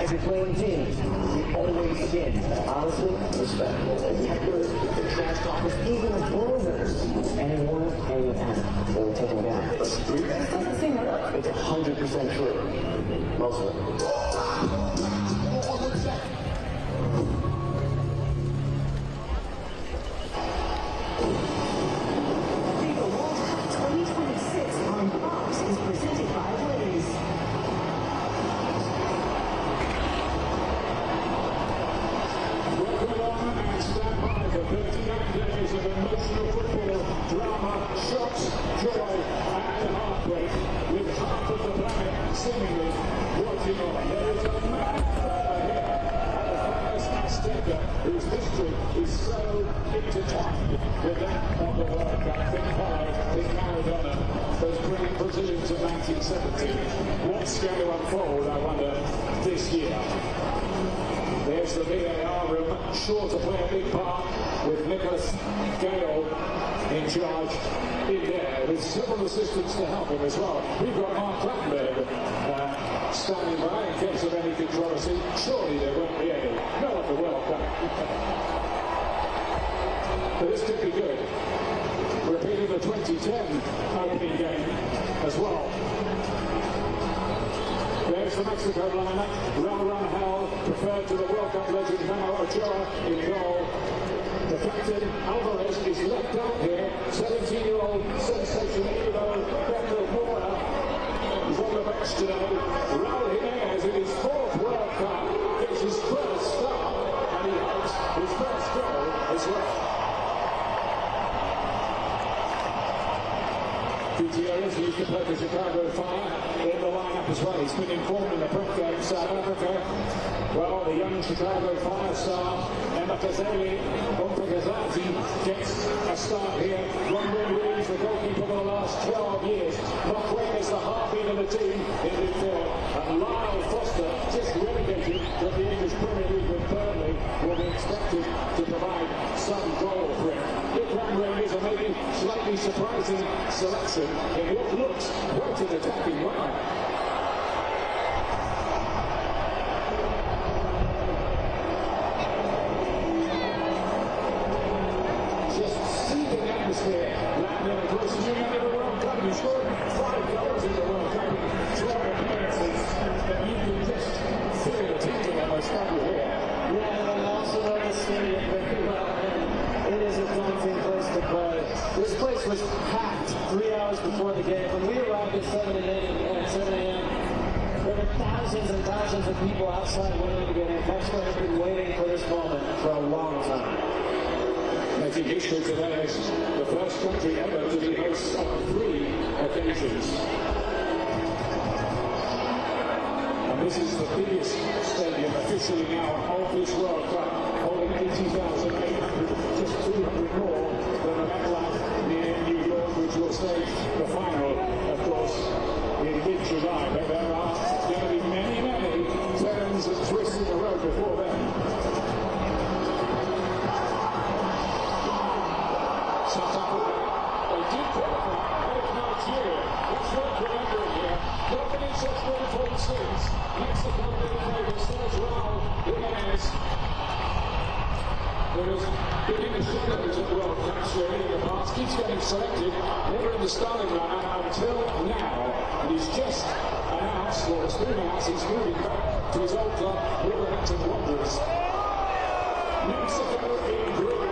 As you're playing teams, you always win. Honestly, respectful. The hecklers, the trash talkers, even the bullies. Anyone, anytime. They will take them down. It's 100% true. Mostly. Whose history is so intertwined with that of the World Cup in Maradona, those brilliant Brazilians of 1970. What's going to unfold, I wonder, this year? There's the VAR room, sure to play a big part, with Nicholas Gale in charge in there, with several assistants to help him as well. We've got Mark Clattenburg standing by in case of any controversy. Surely there won't be any. No at the World Cup. But this could be good. Repeating the 2010 opening game as well. There's the Mexico lineup. Raul Rangel, preferred to the World Cup legend Memo Ochoa in goal. The captain, Alvarez, is left out here. 17-year-old sensation hero, Beto Mora, is on the bench today. Raul Jimenez, in his fourth World Cup, gets his first start, and he has his first goal as well. Gutierrez used to play for Chicago Fire in the lineup as well. He's been informed in the prep game, South Africa. Well, the young Chicago Fire star, Emma Kazeli, gets a start here. Ron Ruiz, the goalkeeper for the last 12 years. Mokwena is the heartbeat of the team in midfield. And Lyle Foster, just relegated to the English Premier League with Burnley, will be expected to provide some goal for him. Ikram Reyes, a maybe slightly surprising selection in what looks quite an attacking lineup. This place was packed 3 hours before the game. When we arrived at 7 a.m., there were thousands and thousands of people outside waiting to get in. Mexico has been waiting for this moment for a long time. Making history today as the first country ever to be host on 3 occasions. And this is the biggest stadium officially now of this World Cup, holding 80,800, just 200 more than the MetLife near New York, which will stage the final, of course, in mid-July. But there are going to be many, many turns and twists in the road before then. South Africa, they did qualify ahead of Nigeria. That's worth remembering here. Not been in such wonderful since. Mexico didn't play with Serge Raul Jimenez. There was been in the shadows of the World Cup in the past, keeps getting selected, never in the starting lineup until now. And he's just announced, or has been announced, he's moving back to his old club, Wolverhampton Wanderers. Mexico in green.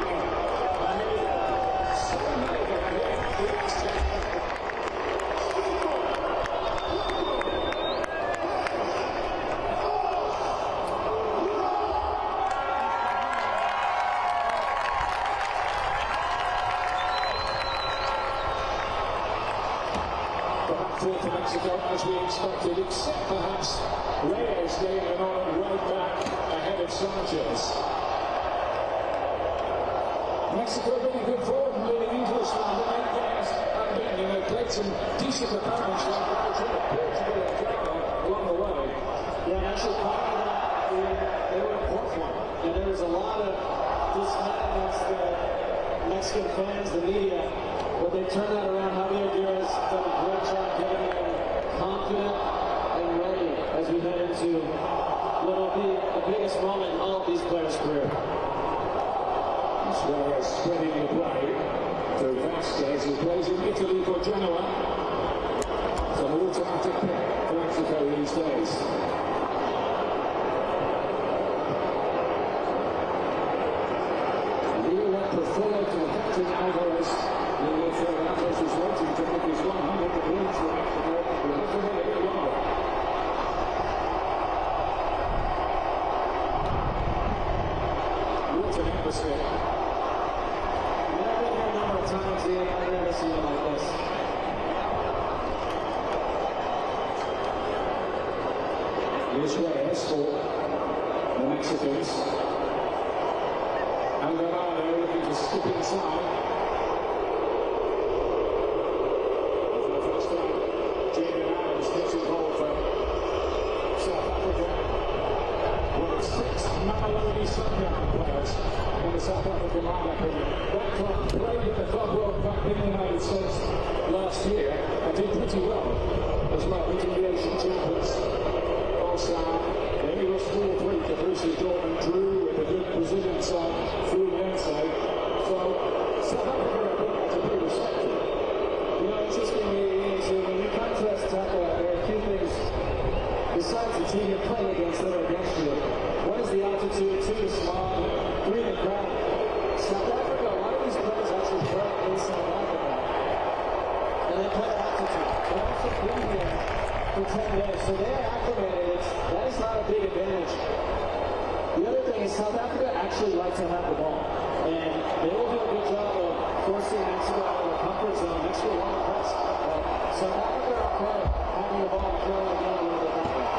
To Mexico as we expected, except perhaps Reyes getting an on right back ahead of Sanchez. Mexico really good form, leading into this one, but 8 games unbeaten. They played some decent opponents like Portugal and Ghana along the way. Yeah, actually, part of that, they were in Portland, and there was a lot of dismay amongst the Mexican fans, the media. But they turned that around. Javier Aguirre's done a great job getting them confident and ready as we head into but it'll be the biggest moment in all of these players' career. Suarez spreading the play to Vasquez, who plays in Italy for Genoa. It's an automatic pick for Mexico these days. Forward to Captain Alvarez. The midfield Alvarez is waiting to make his 100 degrees for Mexico. What an atmosphere. I've been here a number of times, Ian. I've never seen it like this. Here's Reyes for the Mexicans. Alvarado looking to skip inside. For the first time, Jamie Adams gets involved for South Africa. One of 6 Mamelodi Sundown players in the South African lineup. That club played at the Club World Cup in the United States last year and did pretty well as well, beating the Asian champions. Also, then he was 4-3 to Borussia Dortmund, drew with a good Brazilian side, Fluminense. So, South Africa are to be respected. You know, interestingly, when you contrast tackle, there are a few things besides the team you're playing against that are against you. One is the altitude, 2 is small, 3 the ground. South Africa, a lot of these players actually play in South Africa. And they play at altitude. They also been here for 10 days, so they're acclimated. That is not a big advantage. The other thing is South Africa actually like to have the ball. And they will do a good job of forcing Mexico out of the comfort zone. Mexico won't press. South Africa are okay having the ball and throwing it down a little bit that way.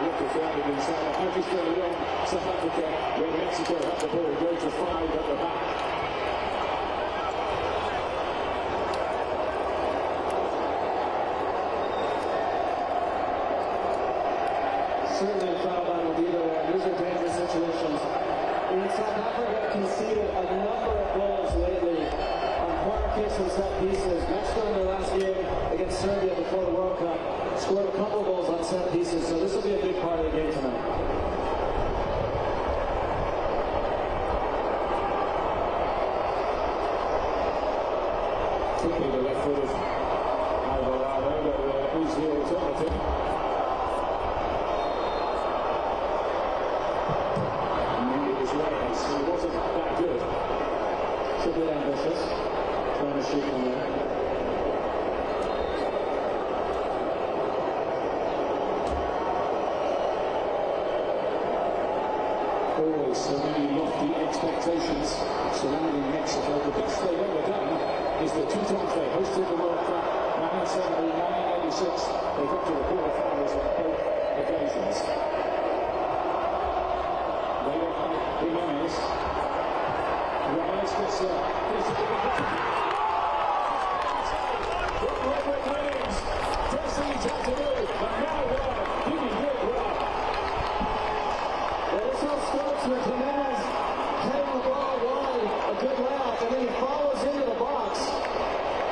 Look at that inside. How just going on South Africa when Mexico have the ball, go to 5 at the back. Certainly a foul line will be there. These are dangerous situations. And South Africa conceded a number of goals lately on corner kicks and set pieces. Mexico in their last game against Serbia before the World Cup scored a couple goals on set pieces, so this will be a big part of the game tonight. Quickly the left foot of Alvarado, but who's the alternative? He wasn't that good. It's a bit ambitious, trying to shoot from there. Always so many lofty expectations surrounding Mexico. The best they've ever done is the 2 times they hosted the World Cup, 1970 and 1986. They got to the quarterfinals on both occasions. Jimenez. Reyes gets first thing he's had to do, and now he did good well. This all starts with Jimenez heading the ball wide, a good layout, and then he follows into the box.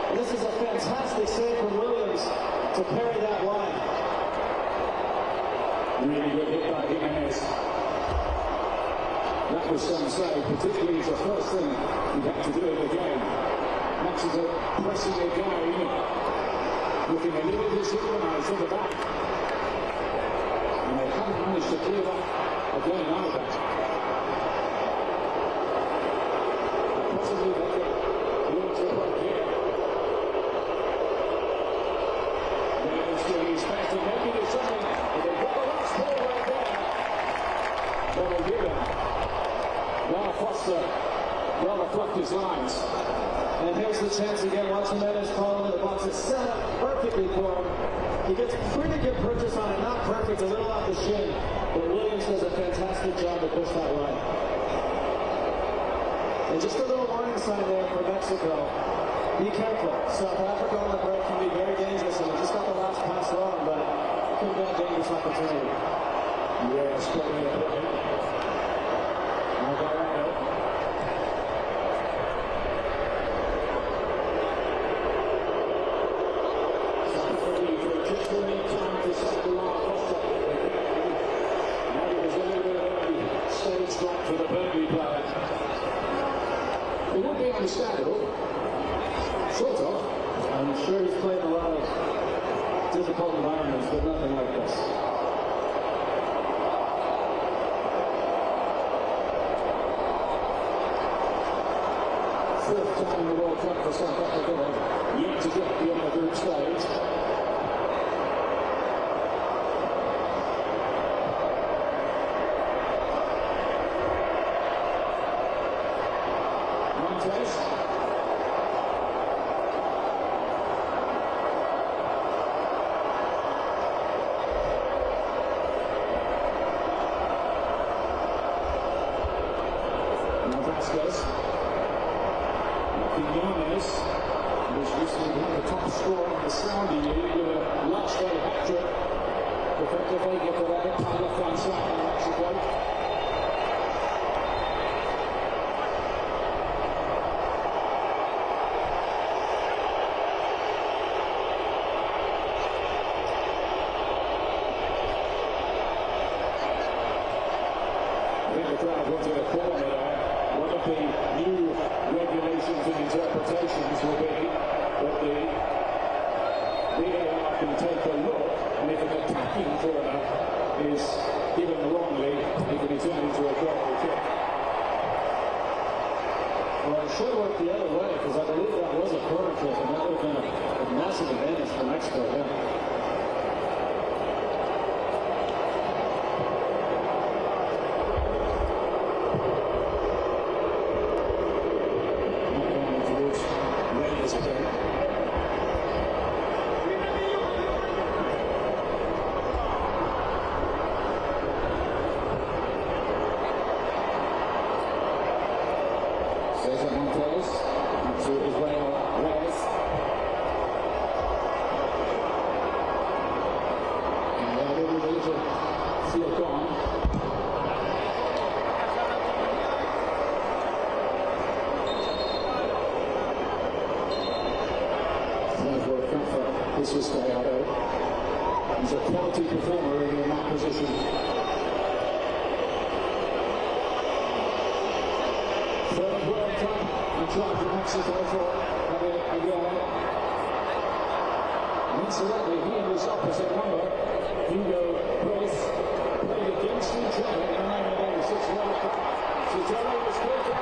And this is a fantastic save from Williams to parry that wide. Really good hit by Jimenez. That was some say, particularly as the first thing you had to do in the game. Mexico pressing again, looking a little disorganized at the back. And they haven't managed to clear that again either. Possibly they could look to work here. There's Jimmy's back to maybe there's something, but they've got the last ball right there. That'll give them. Now Foster rather plucked his lines. And here's the chance again. Watch Jimenez fall into the box. It's set up perfectly for him. He gets pretty good purchase on it. Not perfect, a little off the shin. But Williams does a fantastic job to push that right. And just a little warning sign there for Mexico. Be careful. South Africa on the break can be very dangerous. And we just got the last pass wrong, but it could have been a dangerous opportunity. Yes, probably a bit. for the Burnley players. It would be understandable, sort of. I'm sure he's played in a lot of difficult environments, but nothing like this. Fourth time in the World Cup for South Africa, yet to get beyond the group stage. Was recently one of the top scorer in the Saudi League with a last day hat-trick. Effectively, get the right Tyler France out in Mexico. I think the crowd wanted a corner there. One of the new regulations and interpretations will be that the VAR can take a look, and if an attacking corner is given wrongly, it can be turned into a corner kick. Well, it should work the other way, because I believe that was a corner kick, and that would have been a massive advantage for Mexico, yeah. This was Gallardo. He's a quality performer in that position. Third World Cup and try for Mexico for Aguirre. Incidentally, he and his opposite number, Hugo Ruiz, played against each other in the 1986 World Cup. Chicharito was clear to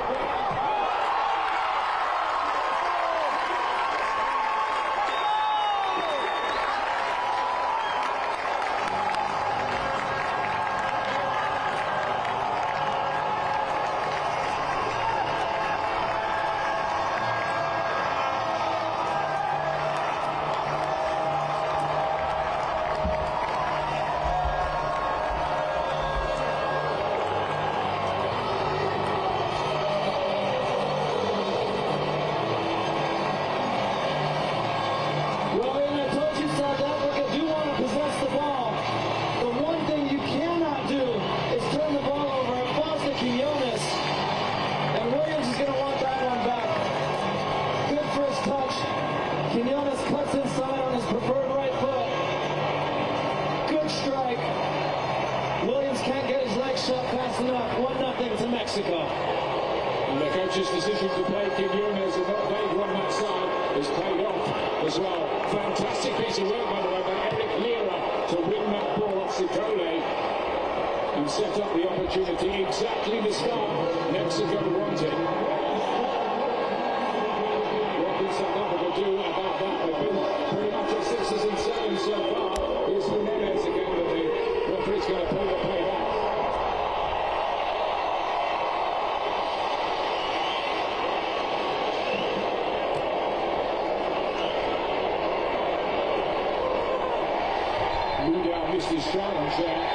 And the coach's decision to play Quiñones and not Dave on that side has paid off as well. Fantastic piece of work, by the way, by Eric Lira to win that ball off Sikole and set up the opportunity exactly the start Mexico wanted. What can South Africa do about that? They've been pretty much at 6s and 7s so far. Here's Jimenez again, but the referee's going to pull the play back. Missed his challenge there.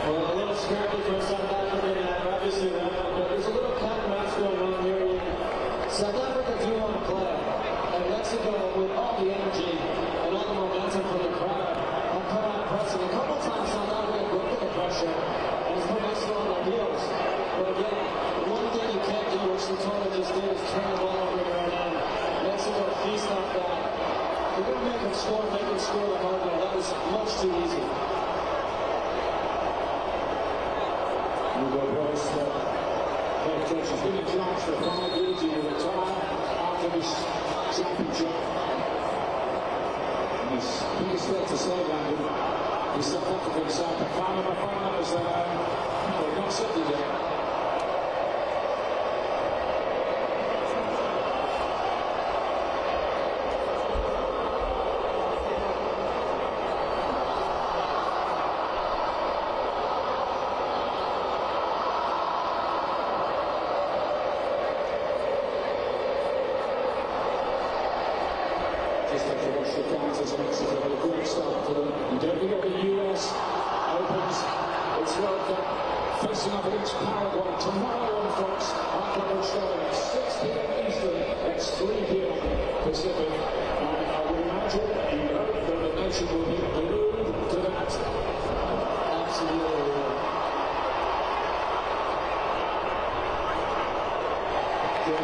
Well, a little scrappy for South Africa, and obviously but there's a little cat and mouse going on here. South Africa do want to play, and Mexico, with all the energy and all the momentum from the crowd, have put on pressing. A couple times South Africa looked at the pressure and has put Mexico on their heels. But again, one thing you can't do, which the total just did, is turn the ball over there and Mexico feast off that. can score, they can score the hard way. That was much too easy. Hugo Boss, head coach, has been in charge for 5 years. He will retire after this championship. And I think it's fair to say that the South African side, the final is not settled yet. Just have to watch the fans as Mexico had a great start for them. And don't forget the US opens its World Cup facing up against Paraguay tomorrow on Fox. Our coverage starting at 6 p.m. Eastern, that's 3 p.m. Pacific. And I would imagine you hope that the nation will be glued to that. Absolutely.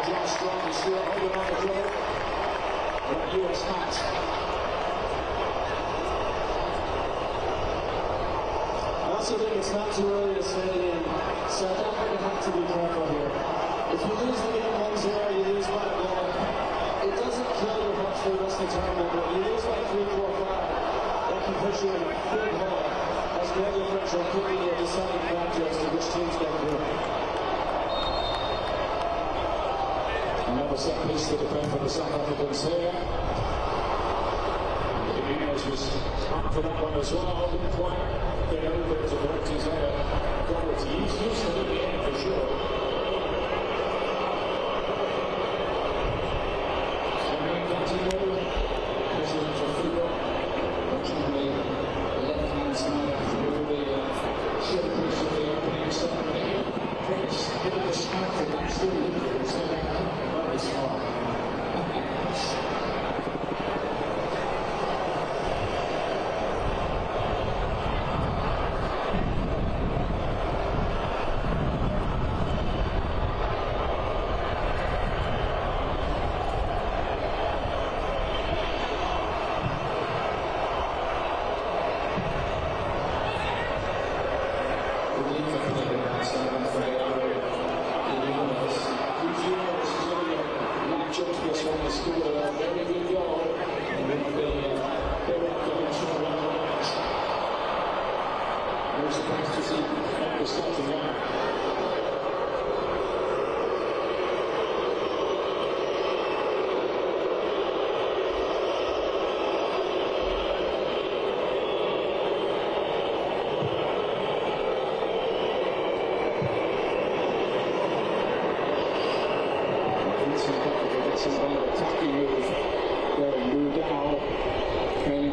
John Strong is still holding on the floor. US match. I also think it's not too early to say in South Africa have to be careful here. If you lose the game 1-0, you lose by a goal. It doesn't kill your hopes for the rest of the tournament, but you lose by 3, 4, 5. That can put you in a big hole. As Greg Differential could be a deciding factor as to which teams get through. Another set piece to defend for the South Africans here. Jimenez was up for that one as well. Didn't quite get over to correct his head. Quality. He's used to it in the end for sure. President of football, watching the left-hand side after the showpiece of the opening ceremony. Prince did a dismantle that stool. So that is fine.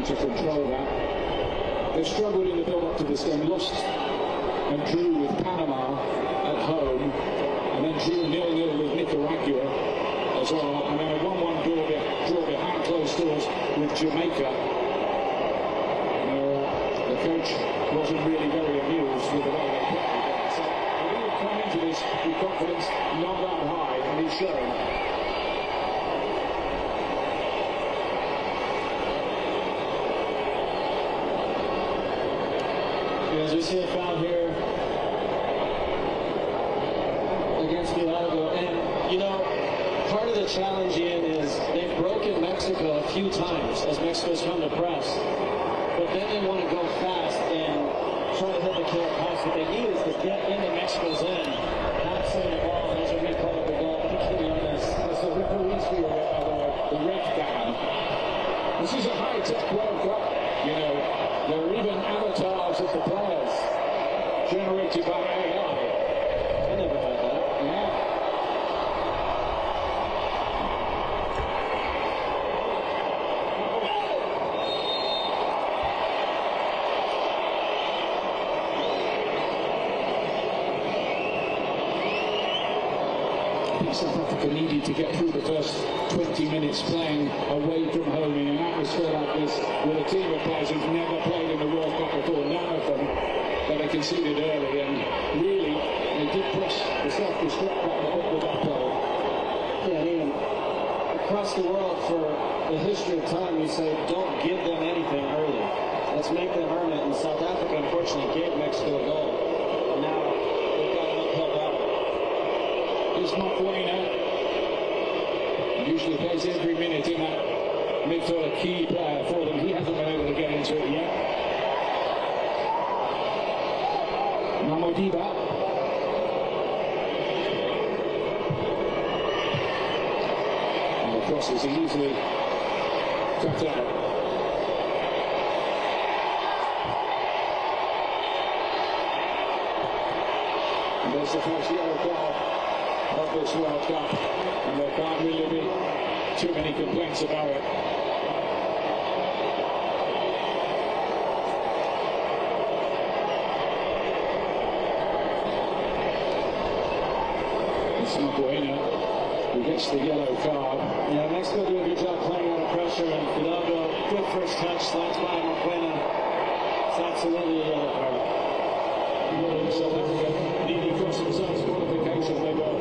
To control that. They struggled in the build-up to this game, lost and drew with Panama at home, and then drew 0-0 with Nicaragua as well, and then a 1-1 draw behind closed doors with Jamaica. The coach wasn't really very amused with the way they played. So he would come into this with confidence not that high, and he's shown. As we see a foul here against Bilardo, and you know, part of the challenge, Ian, is they've broken Mexico a few times as Mexico's come to press, but then they want to go fast and try to hit the killer pass. What they need is to get into Mexico's end, not send the ball, and as a replay of the goal, particularly on this. As the referees feel the red down. This is a high-tech World Cup, you know. There are even avatars of the players generated by AI. I never heard that. Yeah. I think South Africa needed to get through the first 20 minutes playing away from home in an atmosphere like this with a team of players who've never played in the World Cup before, none of them, but they conceded early, and really they did push the self-destruct back the foot with that play. Yeah, I mean, across across the world for the history of time, you say, don't give them anything early. Let's make them earn it. And South Africa, unfortunately, gave Mexico a goal. And now they've got an uphill battle. Here's Mokwena. Usually plays every minute in that midfield, a key player for them. He hasn't been able to get into it yet. Mamodiba. And the crosses are easily cut out. And there's the first yellow card of this World Cup. And there can't really be too many complaints about it. Mokwena, who gets the yellow card. Yeah, Mexico do a good job playing under pressure, and Fidalgo, good first touch, slides by Mokwena. It's absolutely a yellow card. South Africa nearly cost themselves qualification. They were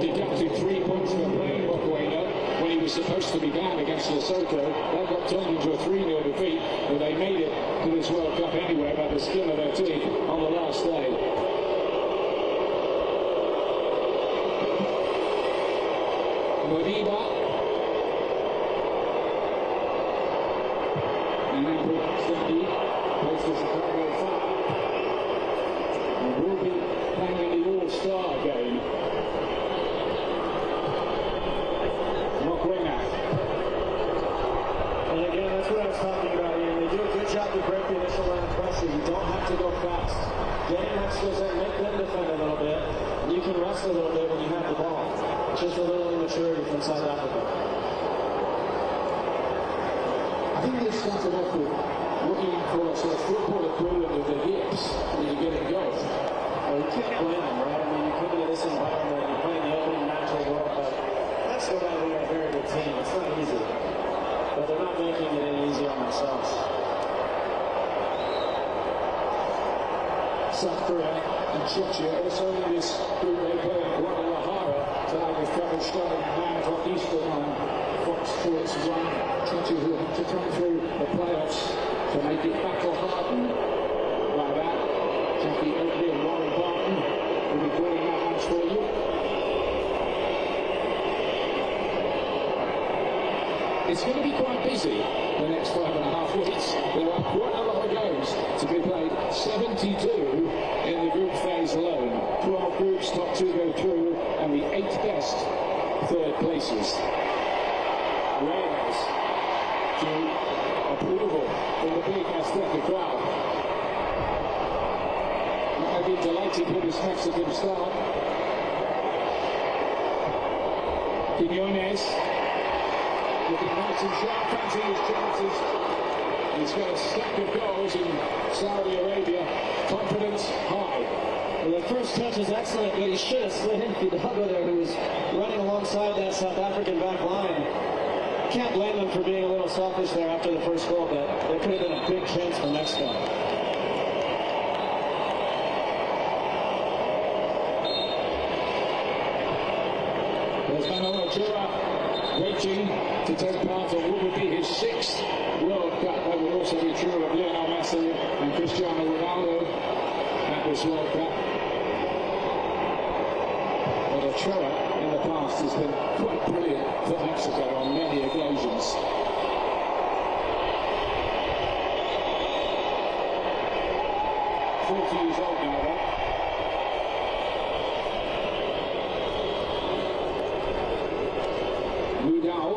deducted 3 points for playing Mokwena when he was supposed to be banned against Lesotho. That got turned into a 3-0 defeat, but they made it to this World Cup anyway by the skin of their teeth on the last day. Modiba. And then Stendi places a cargo far. And will be playing in the All-Star game. Mokwena. And again, that's what I was talking about here. They do a good job to break the initial line of pressure. You don't have to go fast. Get in Mexico's end, make them defend a little bit. And you can rest a little bit when you have the ball. Just a little immaturity from South Africa. I think they started off with looking for a sort of football equivalent of the hips when you get it going. Well, you can't blame them, right? I mean, you come into this environment, you're playing the opening match of the World Cup. That's what I think are a very good team. It's not easy. But they're not making it any easier on themselves. South Korea and Czechia also in this group. They play in Guadalajara tonight with coverage starting at 9 o'clock Eastern on Fox Sports 1. Czechia who have to come through the playoffs to make it battle hardened by that. Jackie Oakley and Warren Barton will be calling that match for you. It's going to be quite busy the next 5.5 weeks. There are quite a lot of games to be played. 72 in the group phase alone. 12 groups, top 2 go through, and the 8 best third places. Reyes to approval from the big Azteca crowd. I've been delighted with this Mexican start. Quiñones looking nice and sharp, fancy his chances. He's got a stack of goals in Saudi Arabia. Confidence high. Well, the first touch is excellent, but he should have slid in Fidalgo there, who was running alongside that South African back line. Can't blame them for being a little selfish there after the first goal, but there could have been a big chance for Mexico. There's Manuel Ochoa waiting to take part on what would be his 6th World Cup. That would also be true of Lionel Messi and Cristiano Ronaldo at this World Cup. But Ochoa in the past has been quite brilliant for Mexico on many occasions. Years old now, though. Mudal.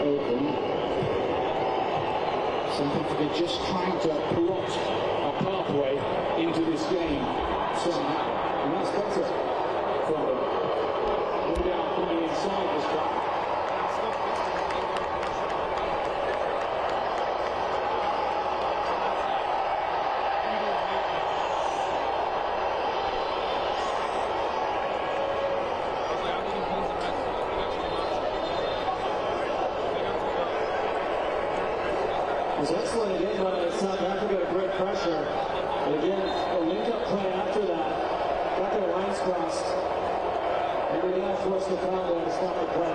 Open. Something to be just trying to plot a pathway into this game somehow, and that's better from them. Mudal coming inside this track. was excellent again by South Africa, great pressure. And again, a link-up play after that. Got their lines crossed. And they got forced the foul there to stop the play.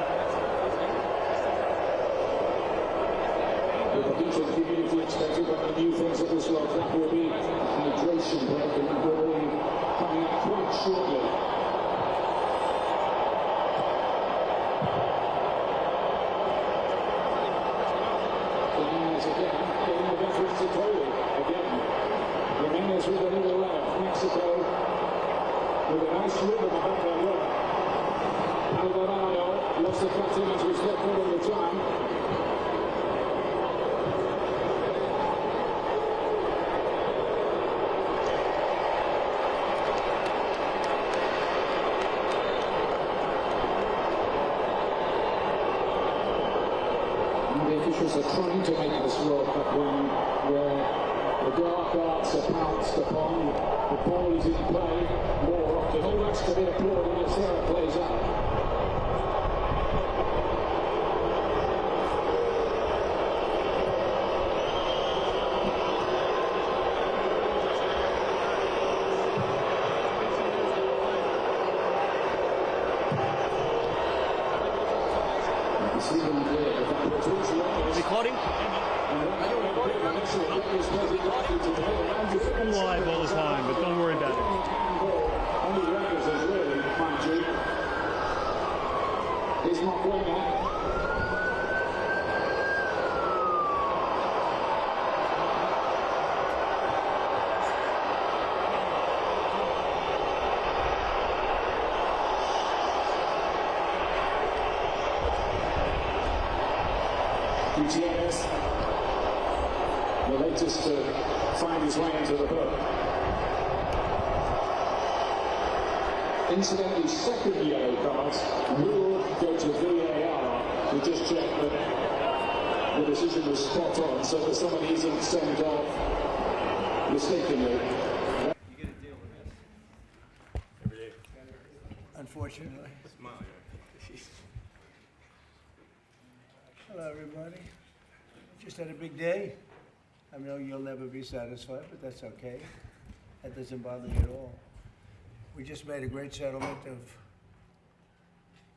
The Norwegian community expected one of the new things at this World Cup will be a hydration break, and that will be coming up quite shortly. Jimenez with a little Mexico with a nice rhythm about their work. Alvarado lost the cut in as we step forward the time. And the officials are trying to make this World Cup one where the dark arts are pounced upon, the ball is in play more often. All that's to be applauded. Let's see how it plays out. Recording? I'm live all the time, but don't worry about it. He's not winning. Gutierrez, the latest to find his way into the book. Incidentally, second yellow cards will go to VAR. We just checked that the decision was spot on, so that somebody isn't sent off mistakenly. You get to deal with this every day. Unfortunately. Smile. Hello, everybody. Just had a big day. I know you'll never be satisfied, but that's okay. That doesn't bother me at all. We just made a great settlement of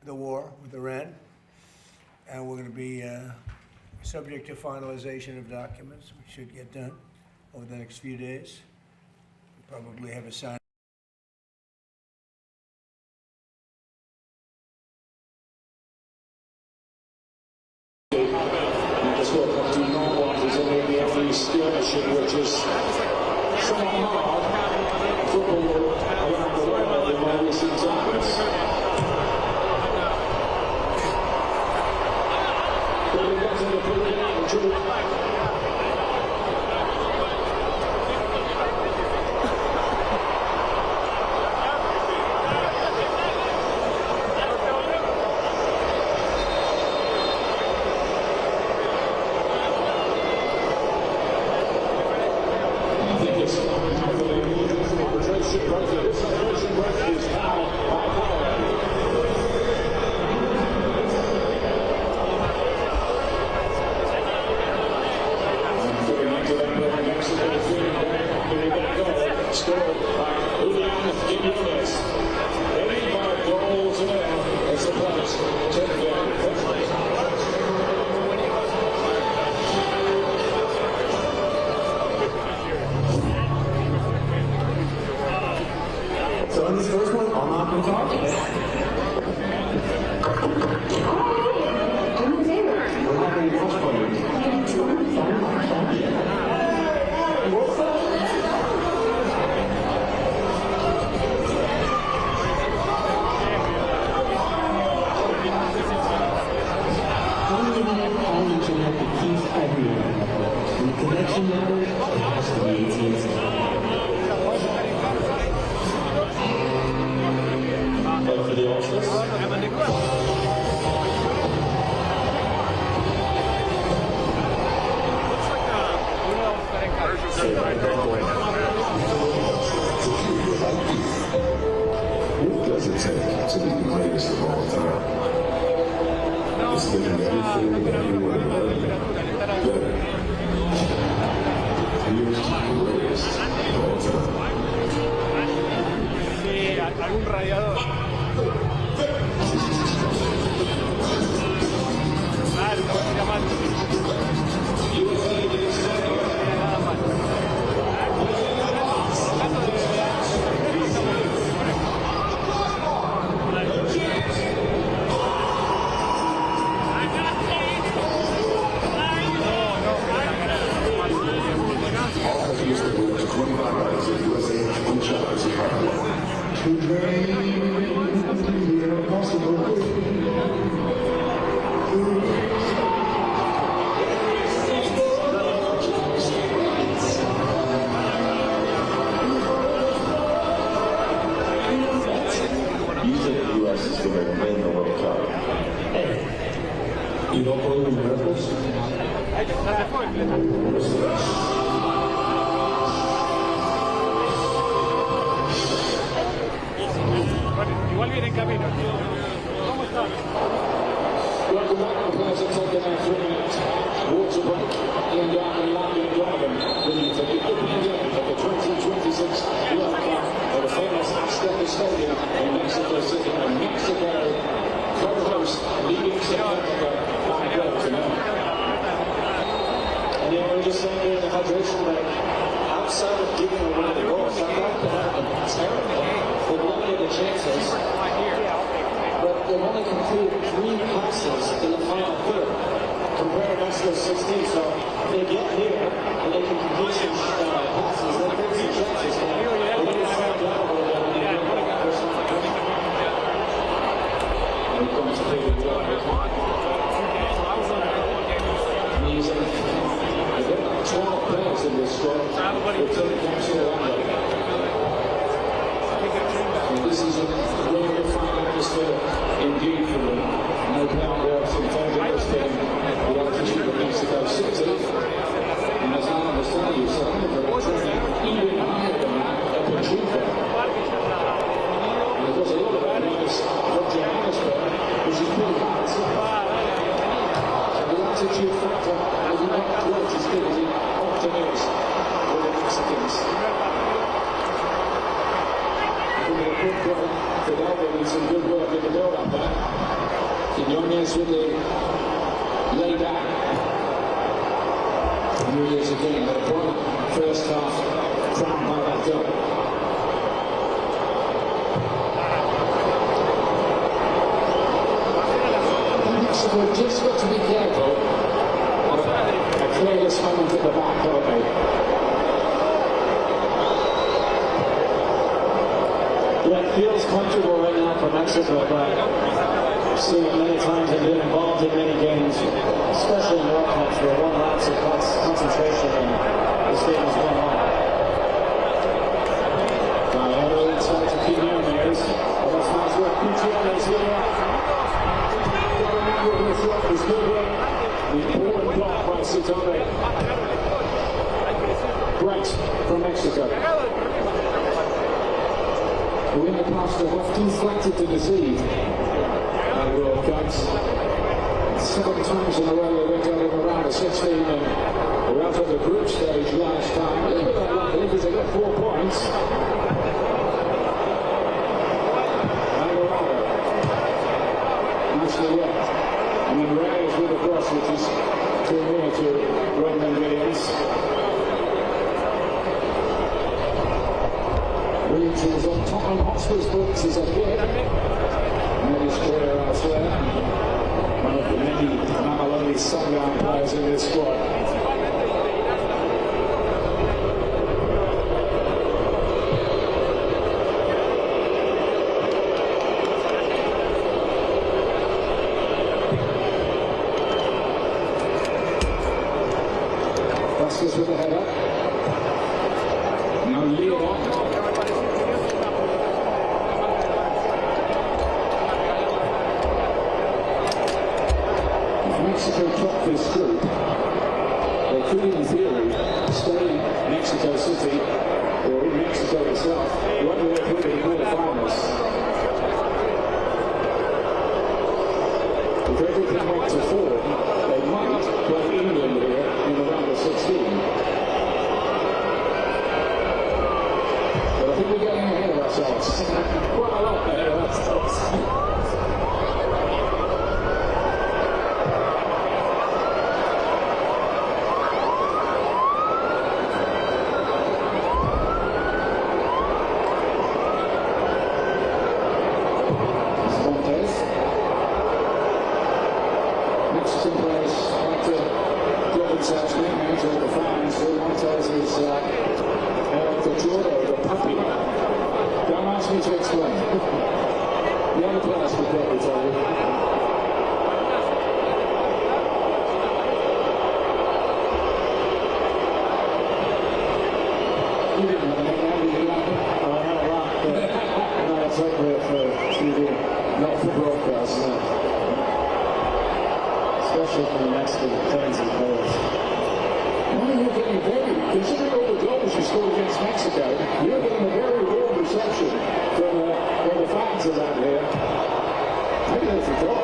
the war with Iran, and we're going to be subject to finalization of documents, which should get done over the next few days. We'll probably have a sign. This World Cup do not want is only the every skirmishing, which is somewhat hard. Football around the world in various examples. But we've got to put it out. So in this first one, I'll knock and talk. We're not going to watch for you. When connection matters, it has to be AT&T. But for the Ultras, what does it take to be the greatest of all time? It's living everything that you want to learn better. You don't believe in miracles? Igual viene en camino. ¿Cómo está? Welcome back, the players have taken their 3 minutes water break in London, Dragon, the European game of the 2026 World Cup at the famous Azteca Stadium in Mexico City, and Mexico co-host leading South Africa by goal to nil. And we were just saying during the hydration break, outside of giving away the goal, South Africa had a terrible game. They've limited the chances, but they've only completed 3 passes in the final third, compared to Mexico's 16. So if they get here and they can complete some passes, they'll create some chances. But they need to slow down a little bit when they get that first one. And it comes to David Walker. He's they've got 12 players in this squad. They're taking caps to Orlando. This is a really fine atmosphere indeed for them. No doubt they're in favour of this game. The opposition of Mexico City. And as I understand you, South Africa are training even higher than that at Pachuca. And of course, a lot of that is from Johannesburg, which is pretty hard. So the altitude factor is not quite as good as it often is for the Mexicans. Fidel did some good work in the build-up there. Quinones with the lay-back. And here he is again, the point first half, crowned by that goal. Mexico just got to be careful of a careless moment at the back, haven't they? Yeah, it feels comfortable right now for Mexico, but I've seen it many times and been involved in many games, especially in World Cups, where one lapse of concentration and this game is going on. Early inside to Quinones. Almost nice work. Quinones here. The shot was good. The important block by Sitore. Great from Mexico. Who in the past have often flattered to deceive at World Cups. 7 times in a row they went out of the round of 16 and were out of the group stage last time. A little bit unlucky because they got 4 points. Nicely worked. And then Reyes with a cross, which is too near to Roman Williams. Williams is on Tottenham Hotspur's books as a kid. Made his career elsewhere. One of the many Mamelodi Sundown players in this squad. Vasquez with the header. Now Leon. Mexico top this group, they could in theory stay in Mexico City or in Mexico itself, whether they put in the quarterfinals. If everything went to 4, they might play England here in the round of 16. But I think we're getting ahead of ourselves. Quite a lot ahead of ourselves. Mexican players like to give themselves nicknames with the fans. Montez is El Cachorro, the puppy. Don't ask me me to explain. The other players will probably tell you. You didn't have anything, did you? Oh, I had a lot, but not appropriate for TV. Not for broadcast, no. Especially for the Mexican fans and players. Well, you're getting very, considering all the goals you scored against Mexico, you're getting a very warm reception from the fans around here. Maybe they forgot.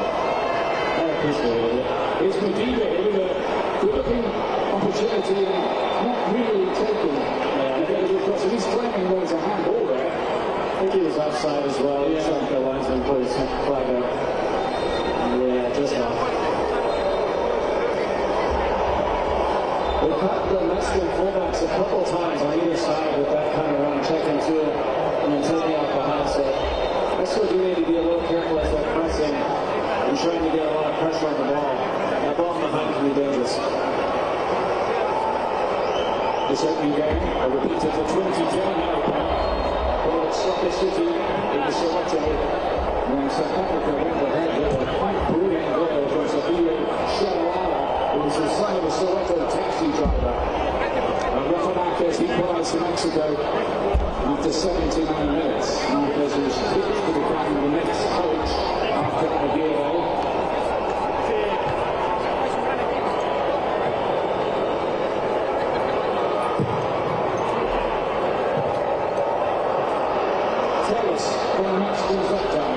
I appreciate it. It's Medina with a good-looking opportunity and not really taken. Because he's claiming there's a handball there. I think he was offside as well. Yeah. Like the linesman put his flag up. Yeah, just off. We caught the Mexican fullbacks a couple times on either side with that kind of run, checking to it and then taking out behind. So Mexico do need to be a little careful as they're pressing and trying to get a lot of pressure on the ball. That ball behind can be dangerous. This opening game, I repeat it for 2010 now. Well, it's Soccer City in Soweto. When South Africa went ahead with a quite brilliant goal from Safiya Shabalala, who was the son of a Soweto taxi driver. And Rafa Marquez equalised for Mexico after 79 minutes. Marquez was picked to become the next coach after Aguirre. From the Mexican lockdown.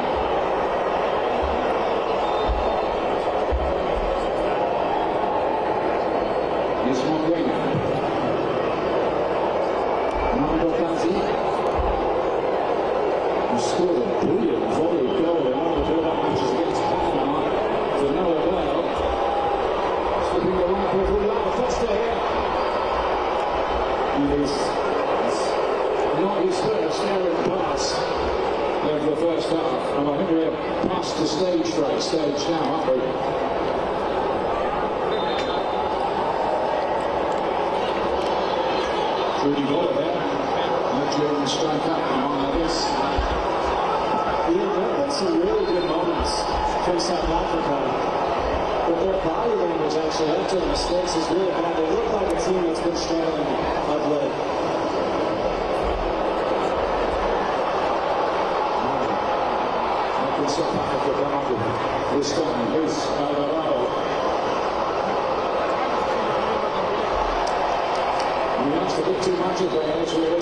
Here's Monguena. Mando Kanzi. Who scored a brilliant volley goal in one of the build-up matches against Panama to no avail. Slipping the right foot all out the Foster here. It is not his first errant pass. For the first half, and I think we're past the stage now, aren't we? Trudy Waller there, no German strike up like this. Yeah, that's some really good moments from South Africa. But their body language actually after the mistakes is really bad. They look like a team that's been struggling of late. South Africa come up with this time. Here's Alvarado. He asked a bit too much of there, actually.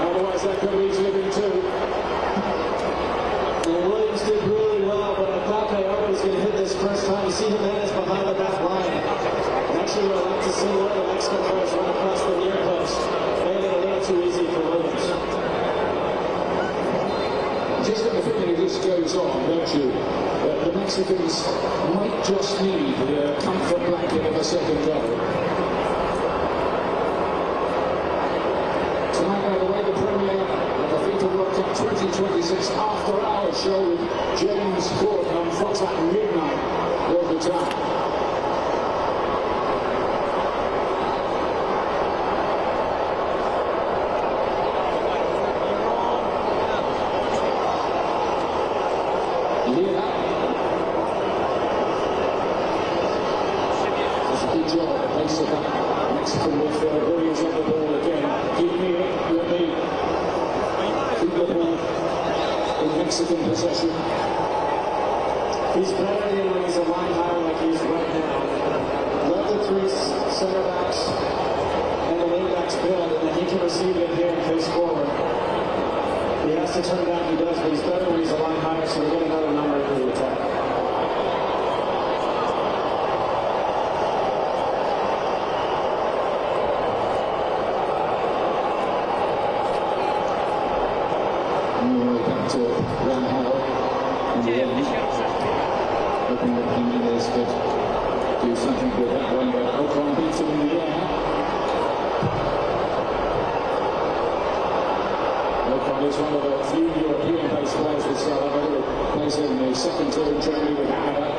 Otherwise, that could have easily been two. And Williams did really well, but I thought Coyote was going to hit this first time. You see Jimenez behind the back line. And actually, what I'd like to see one of the Mexican players run across the near post. Made it a little too easy for Williams. Just got the feeling if this goes on, don't you? The Mexicans might just need the comfort blanket of a second goal. Tonight, by the way, the premiere of the FIFA World Cup 2026 After Hours show with James Corden on Fox at midnight local time. Mexican midfielder brings up the ball again. Keep me up, let me keep the ball in Mexican possession. He's better than when he's a line higher like he is right now. Let the three center backs and the wing backs build, and then he can receive it here and face forward. He has to turn down, he does, but he's better when he's a line higher, so we get another number for the attack. to run hell. And hoping that Jimenez could do something with that one, but Ocon beats him in the air. Ocon is one of the few European-based players with South Africa, who plays in the second tier in Germany with Canada.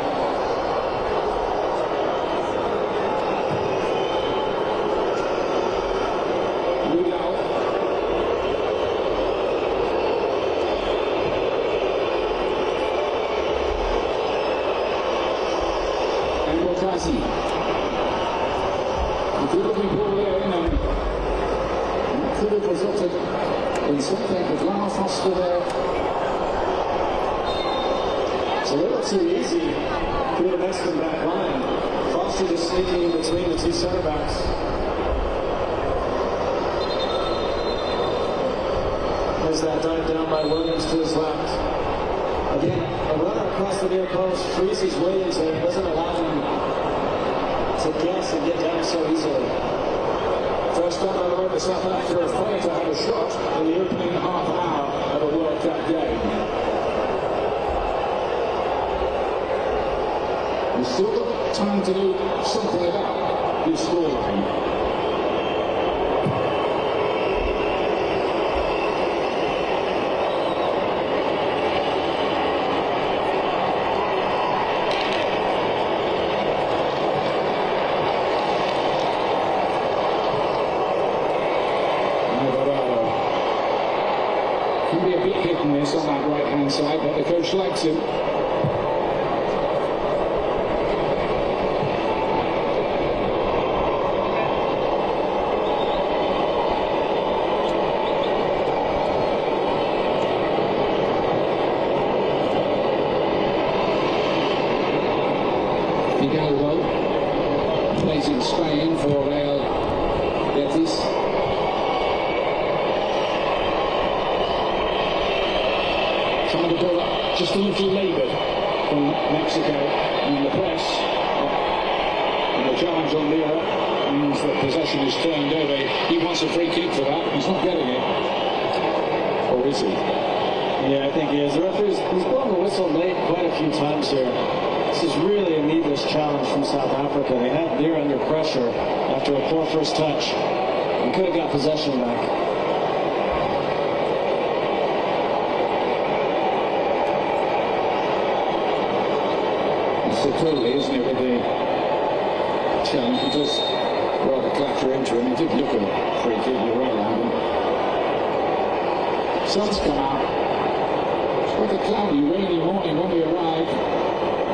If you're looking for there, and that could have resulted in something with Lamar Foster there. It's a little too easy for the Mexican back line. Foster just sneaking in between the two center backs. There's that dive down by Williams to his left. Again, a runner across the near post freezes Williams there, doesn't allow him to guess and get down so easily. First time I remember South Africa failed to have a shot in the opening half hour of a World Cup game. We've still got time to do something about this scoreline. Can be a bit hit and miss on that right-hand side, but the coach likes him. Hidalgo plays in Spain for Real Betis. Trying to build up just a little laboured from Mexico and the press. And the challenge on Lira means that possession is turned over. He wants a free kick for that. He's not getting it. Or is he? Yeah, I think he is. The referee's he's blown the whistle late quite a few times here. This is really a needless challenge from South Africa. They had Lira under pressure after a poor first touch and could have got possession back. So totally, isn't it, with the challenge? He does rather clatter into him. He did look a free kick, you're right, Alan. Sun's come out. It's quite a cloudy, rainy morning when we arrived.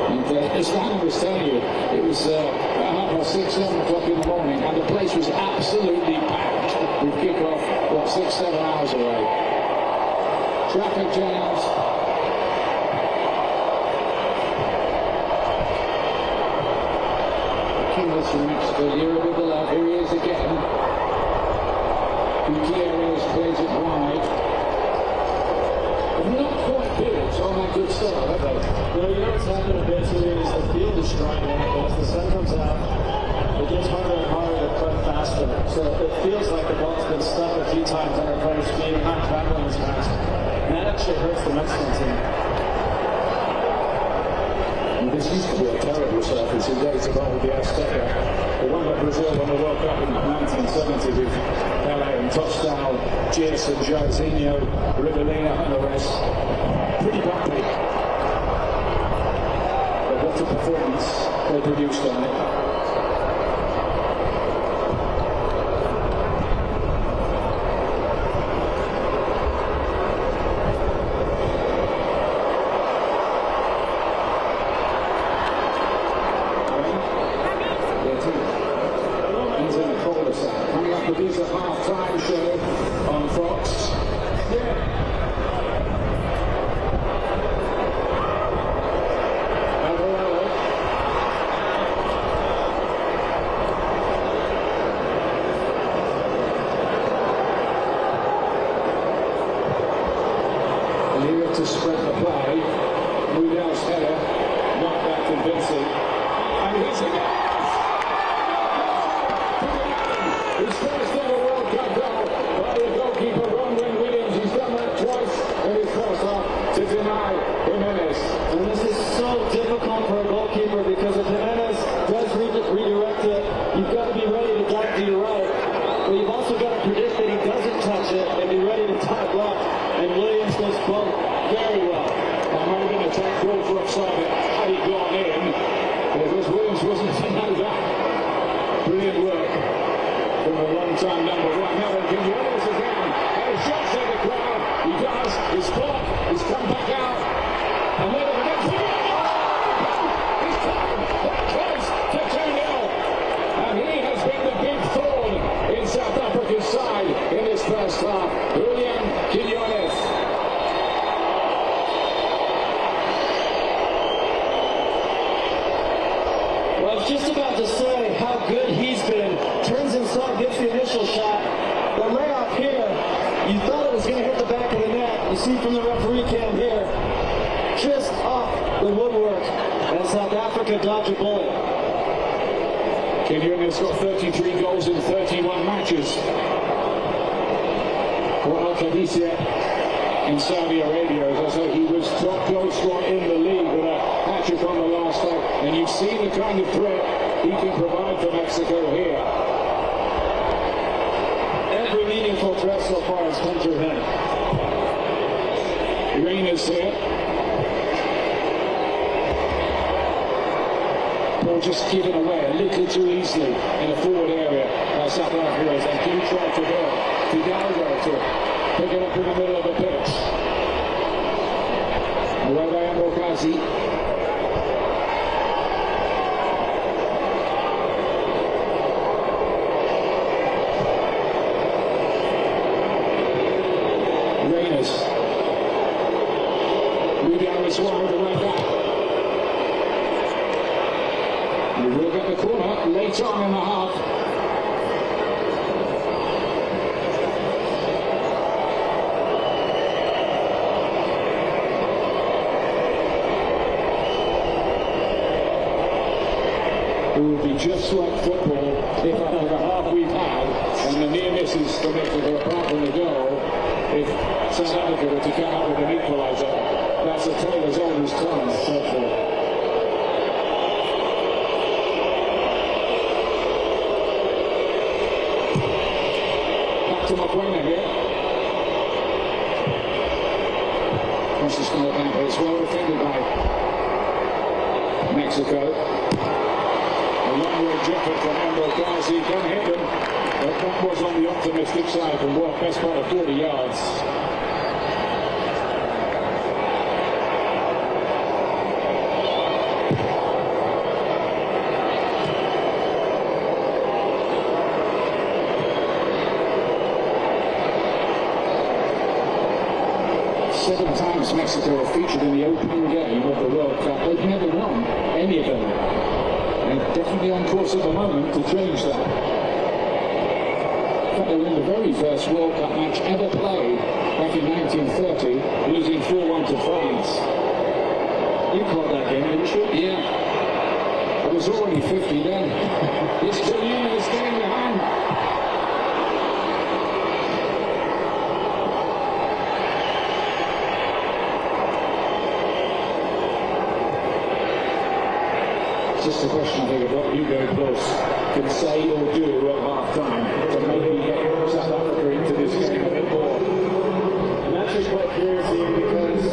And as Alan was telling you, it was about 6, 7 o'clock in the morning, and the place was absolutely packed with kick-off, 6, 7 hours away. Traffic jams. Kingless from Mexico, Lira with the love, here he is again. Gutierrez plays it wide. They've not quite built on that good start, have they? You know what's happened a bit here is the field is striking, but as the sun comes out, it gets harder and harder to cut faster. So it feels like the ball's been stuck a few times under players' feet and not traveling as fast. And that actually hurts the Mexican team. This used to be a terrible surface in days of old, the Azteca. The one that Brazil won the World Cup in 1970 with Pelé and Tostão, Gis and Jairzinho, Ribelina and the rest. Pretty bumpy. But what a performance they produced on it. Coming up with these half-time show on Fox. Lira to spread the play. Mudel's header, not that convincing. And he's again! His first ever World Cup goal by the goalkeeper, Ron Williams. He's done that twice in his first half. Quiñones wasn't to know that. Brilliant work from a long-time number one. Now then, Quiñones again. Oh, shots at the crowd. He does. His block. He's come back out. And then the next thing. He's come that close to 2-0. And he has been the big thorn in South Africa's side in this first half. Julian Quiñones. Well, I was just about to say how good he's been. Turns inside, gets the initial shot. The layoff here, you thought it was going to hit the back of the net. You see from the referee cam here, just off the woodwork. And South Africa dodged a bullet. Quiñones got 33 goals in 31 matches for Al-Qadisiyah in Saudi Arabia. As I say, he was top goal scorer in the league with a hat-trick on the last day. And you've seen the kind of threat he can provide for Mexico here. Every meaningful threat so far has come through him. Reina's here. Ball just given away a little too easily in a forward area by South Africa as they do try to go. Fidalgo to pick it up in the middle of the pitch. Away by Ambokazi. Reina's. Rudial is one with the right back. We will get the corner late on in the half. It would be just like football if after the half we've had and the near misses for Mexico apart from the goal, if South Africa were to come up with an equaliser, that's a tale as old as time. To Mapuena here. Crosses from the back, but it's well defended by Mexico. A long-range effort from Ambokazi, can hit them, but that was on the optimistic side and walked best part of 40 yards. Seven times Mexico have featured in the opening game of the World Cup. They've never won any of them. They're definitely on course at the moment to change that. In fact, they were in the very first World Cup match ever played back in 1930, losing 4-1 to France. You called that game, didn't you? Yeah. I was already 50 then. It's Quiñones getting behind. Just a question, I think, of what Hugo Plus can say or do at half-time to maybe get South Africa into this game a bit more. I'm actually quite curious here because,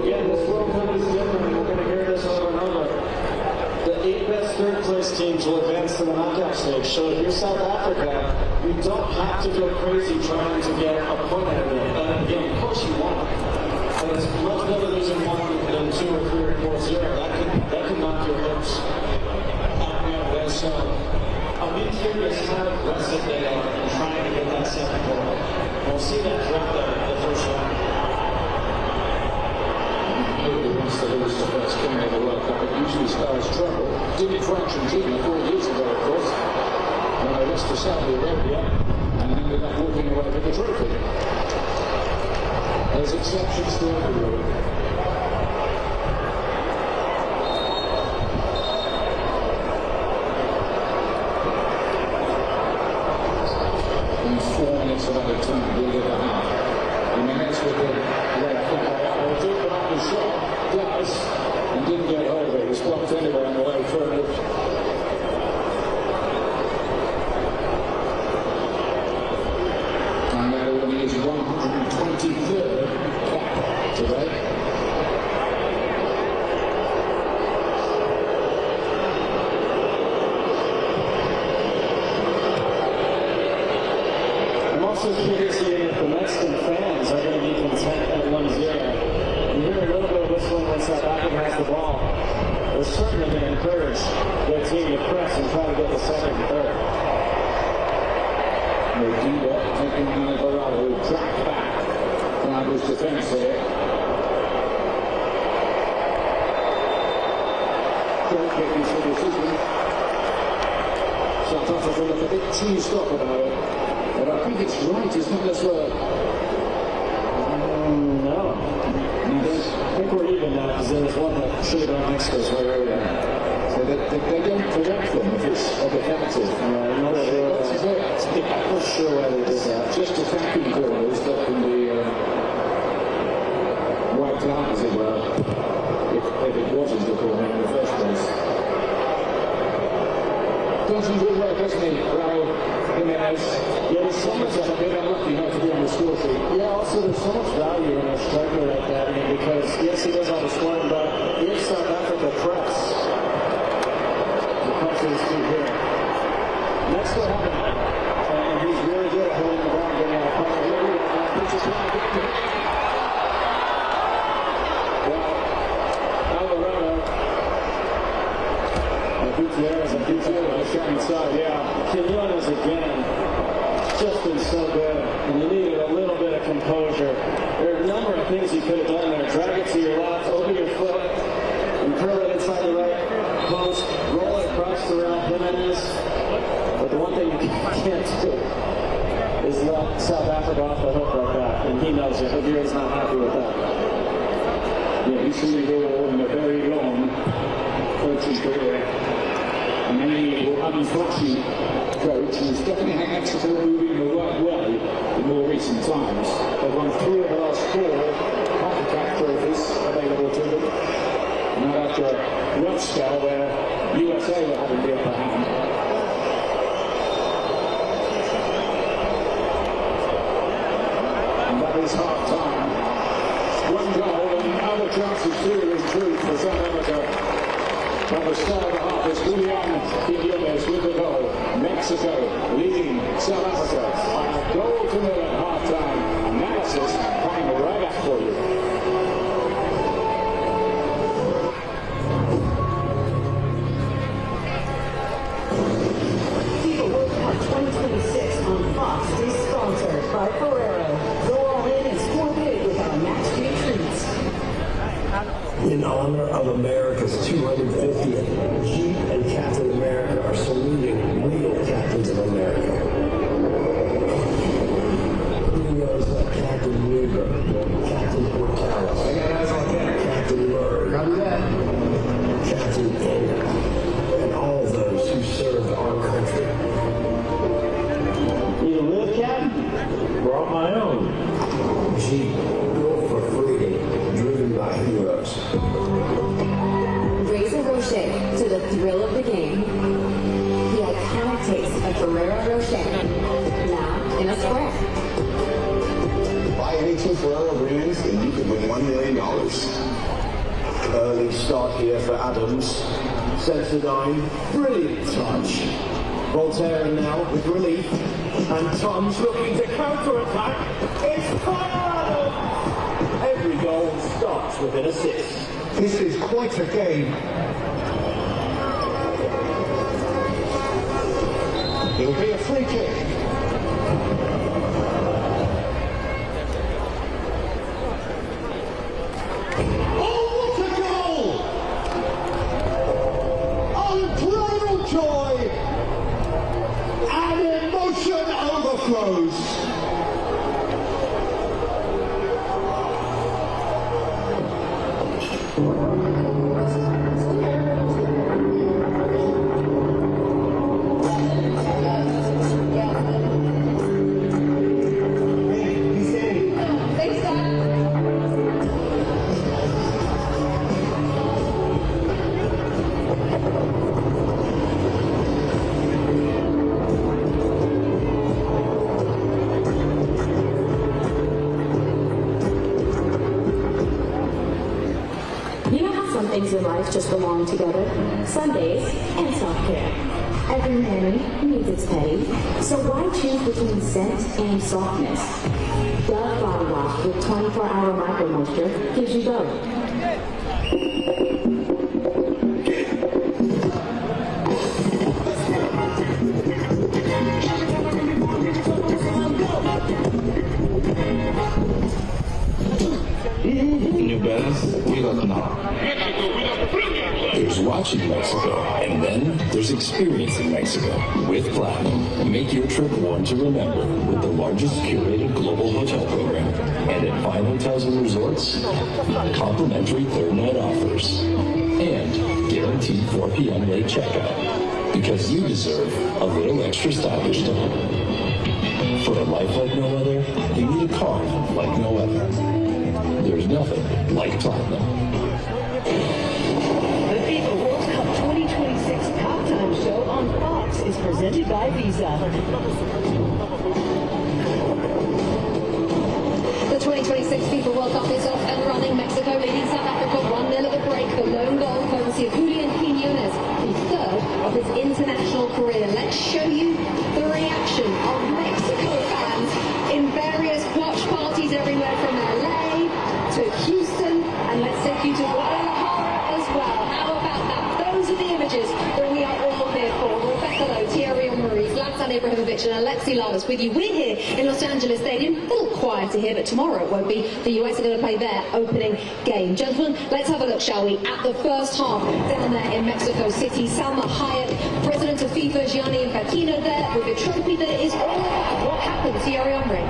again, this World Cup is different. We're going to hear this over and over. The 8 best third-place teams will advance to the knockout stage. So if you're South Africa, you don't have to go crazy trying to get a point out of it. Again, of course you want. But it's much better losing 1 than 2 or 3 or 4-0. That can knock your hopes out the other way. So I'll be curious how aggressive they are in trying to get that second goal. We'll see that throughout the first round. Nobody wants to lose the first game of the World Cup. It usually spells trouble. Did it for Argentina 4 years ago, of course, when they lost to Saudi Arabia and ended up walking away with the trophy. There's exceptions to every rule. And 4 minutes of added time, we'll get a half. Jimenez with the left foot by Apple, took them up the shot, does, and didn't get hold of it. It was blocked anyway on the way through. And now he is 123rd cap today. Western fans are going to be content at 1-0. You hear a little bit of whistling when South Africa has the ball. They're certainly going to encourage their team to press and try to get the second and third. Medina taking Alvarado, who tracked back Ronaldo's defence here. Don't get this for decision. South Africa look a bit cheesed up about it. But I think it's right, isn't it, as well? No. I think we're even now, because there was one that should have gone Mexico's way earlier. So they don't correct them if it's a defensive. I'm not sure why they did that. Just attacking corners that can be wiped out, as it were, if it wasn't the corner in the first place. Does some good work, doesn't he, Raul Jimenez? Yeah, there's so much. A bit unlucky not to be on the score sheet. Yeah, also there's so much value in a striker like that. I mean, because yes, he does have a scoring, but if South Africa press, the punches through here. And that's what happened. And he's really good at holding the ball and getting out of power. Well, Alvarado. Gutierrez on the short side, yeah. Quinones again. Just been so good. And you needed a little bit of composure. There are a number of things you could have done there. Drag it to your left, open your foot, and curl it inside the right post, roll it across around Jimenez. But the one thing you can't do is let South Africa off the hook like that. And he knows it. Hagir's not happy with that. Yeah, he's seen it all in a very long coaching career. And any unflashy coach who's definitely had Mexico moving in the right way in more recent times. They've won 3 of the last 4 CONCACAF trophies available to them. And that after a rough spell where USA were having the upper hand. And that is half time. 1 goal and other chances to improve for South Africa. At the start of the half is Julian Quinones with the goal. Mexico leading South Africa by a goal to nil at half-time. Analysis coming right up for you. FIFA World Cup 2026 on Fox is sponsored by Ferrero. Go all in and score big with our match day treats. In honor of America's 250th, Jeep and Captain America are saluting real captains of America. Heroes like Captain Weaver, Captain Portales, Captain Murray, Captain Anna, and all those who served our country. You live, Captain? Brought my own. Jeep, built for freedom, driven by heroes. Raise a Rocher to the thrill of the game. The iconic taste of Ferrero Rocher, now in a square. Buy any 2 Ferrero brands and you could win $1 million. Early start here for Adams. Sensodyne, brilliant touch. Voltaire now with relief. And Tom's looking to counter-attack. It's Colorado! Every goal starts with an assist. This is quite a game. It'll be a free kick. Oh, what a goal! Unbridled joy and emotion overflows. You know how some things in life just belong together? Sundays and self-care. Every Mary needs its pay, so why choose between scent and softness? Dove Body Wash with 24-hour micro moisture gives you both. New Balance, we look now. There's watching Mexico, and then there's experiencing Mexico with Platinum. Make your trip one to remember with the largest curated global hotel program. And at 5 hotels and resorts, complimentary third night offers. And guaranteed 4 p.m. late checkout. Because you deserve a little extra stylish time. For a life like no other, you need a car like no other. There's nothing like Platinum. The FIFA World Cup 2026 halftime show on Fox is presented by Visa. The 2026 FIFA World Cup is off and running. Mexico leading South Africa 1-0 at the break. The lone goal courtesy of Julian Quiñones, his third of his international career. Let's show you the reaction of Mexico fans in various watch parties everywhere from LA to Houston, and let's take you to Guadalajara as well. How about that? Those are the images that we are all here for. Rebecca Lowe, Thierry Henry, Zlatan Ibrahimovic and Alexi Lalas with you. We're here in Los Angeles Stadium. A little quieter here, but tomorrow it won't be. The US are going to play their opening game. Gentlemen, let's have a look, shall we, at the first half down there in Mexico City. Salma Hayek, president of FIFA, Gianni Infantino there with a trophy that is all about what happened. Thierry Henry.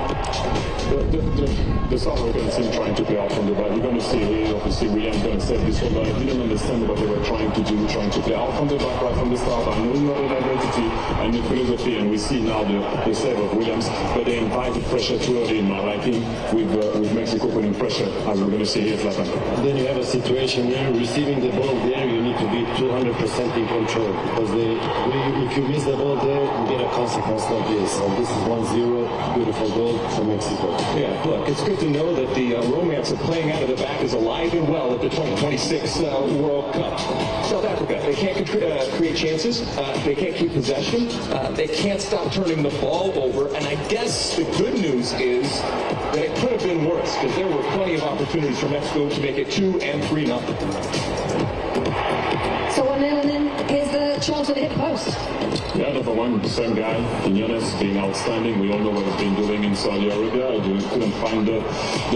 The South African team trying to play out from the back. You're going to see here, obviously, William's going to set this one, but I didn't understand what they were trying to do, trying to play out from the back right from the start. I know you have an identity and the philosophy, and we see now the save of Williams, but they invited pressure too early in my liking with Mexico putting pressure, as we're going to see here, Zlatan. Then you have a situation where receiving the ball there, you need to be 200% in control, because if you miss the ball there, you get a consequence like this. So this is 1-0, beautiful goal for Mexico. Yeah, look, it's good to know that the romance of playing out of the back is alive and well at the 2026 World Cup. South Africa, they can't create chances, they can't keep possession, they can't stop turning the ball over, and I guess the good news is that it could have been worse, because there were plenty of opportunities for Mexico to make it 2 and 3-0. So 1-0, and then here's the chance for the hit post. Yeah, number one, the same guy, Quiñones, being outstanding. We all know what he's been doing in Saudi Arabia. I couldn't find the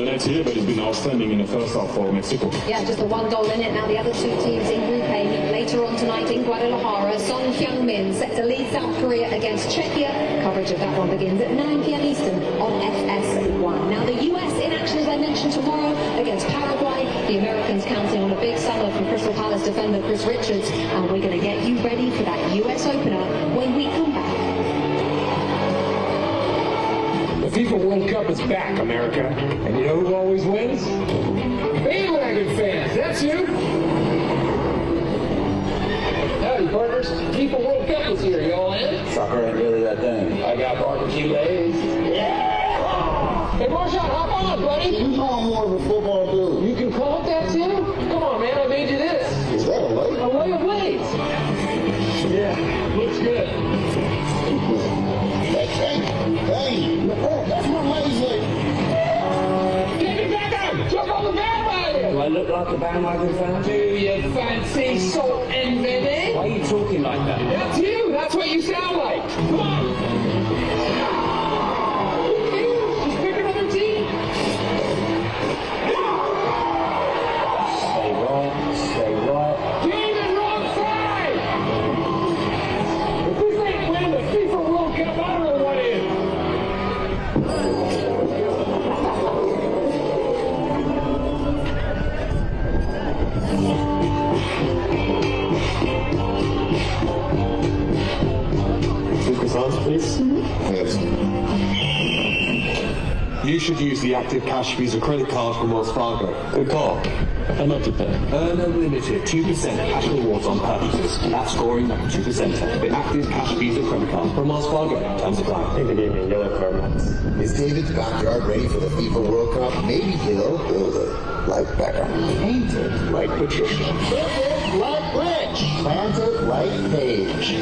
net here, but he's been outstanding in the first half for Mexico. Yeah, just the 1 goal in it. Now the other 2 teams in Group A later on tonight in Guadalajara. Son Heung-min set to lead South Korea against Czechia. Coverage of that one begins at 9 p.m. Eastern on FS1. Now the US in action, as I mentioned, tomorrow against Paraguay. The Americans counting on a big summer from Crystal Palace defender Chris Richards, and we're going to get you ready for that US opener when we come back. The FIFA World Cup is back, America. And you know who always wins? Bandwagon fans, that's you! Howdy, partners. FIFA World Cup is here. Y'all in? Soccer ain't really that thing. I got barbecue legs. Yeah! Hey, Marshawn, hop on, buddy! You call more of a football dude. You can call it that, too? Come on, man. I made you this. Is that a leg? A leg of blades. Yeah, looks good. Hey, that's my legs like. Get me back out! Jump on the bandwagon! Do I look like a bandwagon fan? Do you fancy salt and vinegar? Why are you talking like that? That's you! That's what you sound like! Come on! Just pick another team! Stay right. Team in wrong side! If this ain't winning the FIFA World Cup, I don't know what is. Please. Yes. You should use the Active Cash Visa credit card from Wells Fargo. Good call. How much to pay? Earn unlimited 2% cash rewards on purchases. That's scoring number 2%. The Active Cash Visa credit card from Wells Fargo. Terms apply. I think they gave me a yellow card once. Is David's backyard ready for the FIFA World Cup? Maybe he'll build it like Beckham. Paint it like Patricia. Build it like Rich. Plant it like Paige.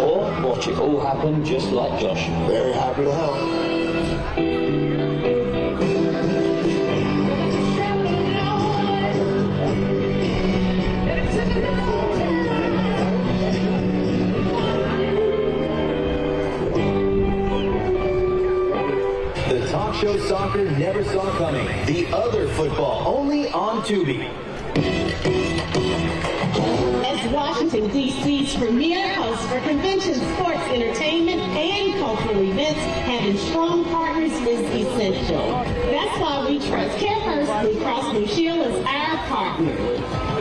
Or watch it all happen just like Josh. Very happy to help. The talk show soccer never saw coming. The other football, only on Tubi. As Washington, D.C.'s premier host for conventions, sports, entertainment, and cultural events, having strong partners is essential. That's why we trust CareFirst Blue Cross Blue Shield as our partner.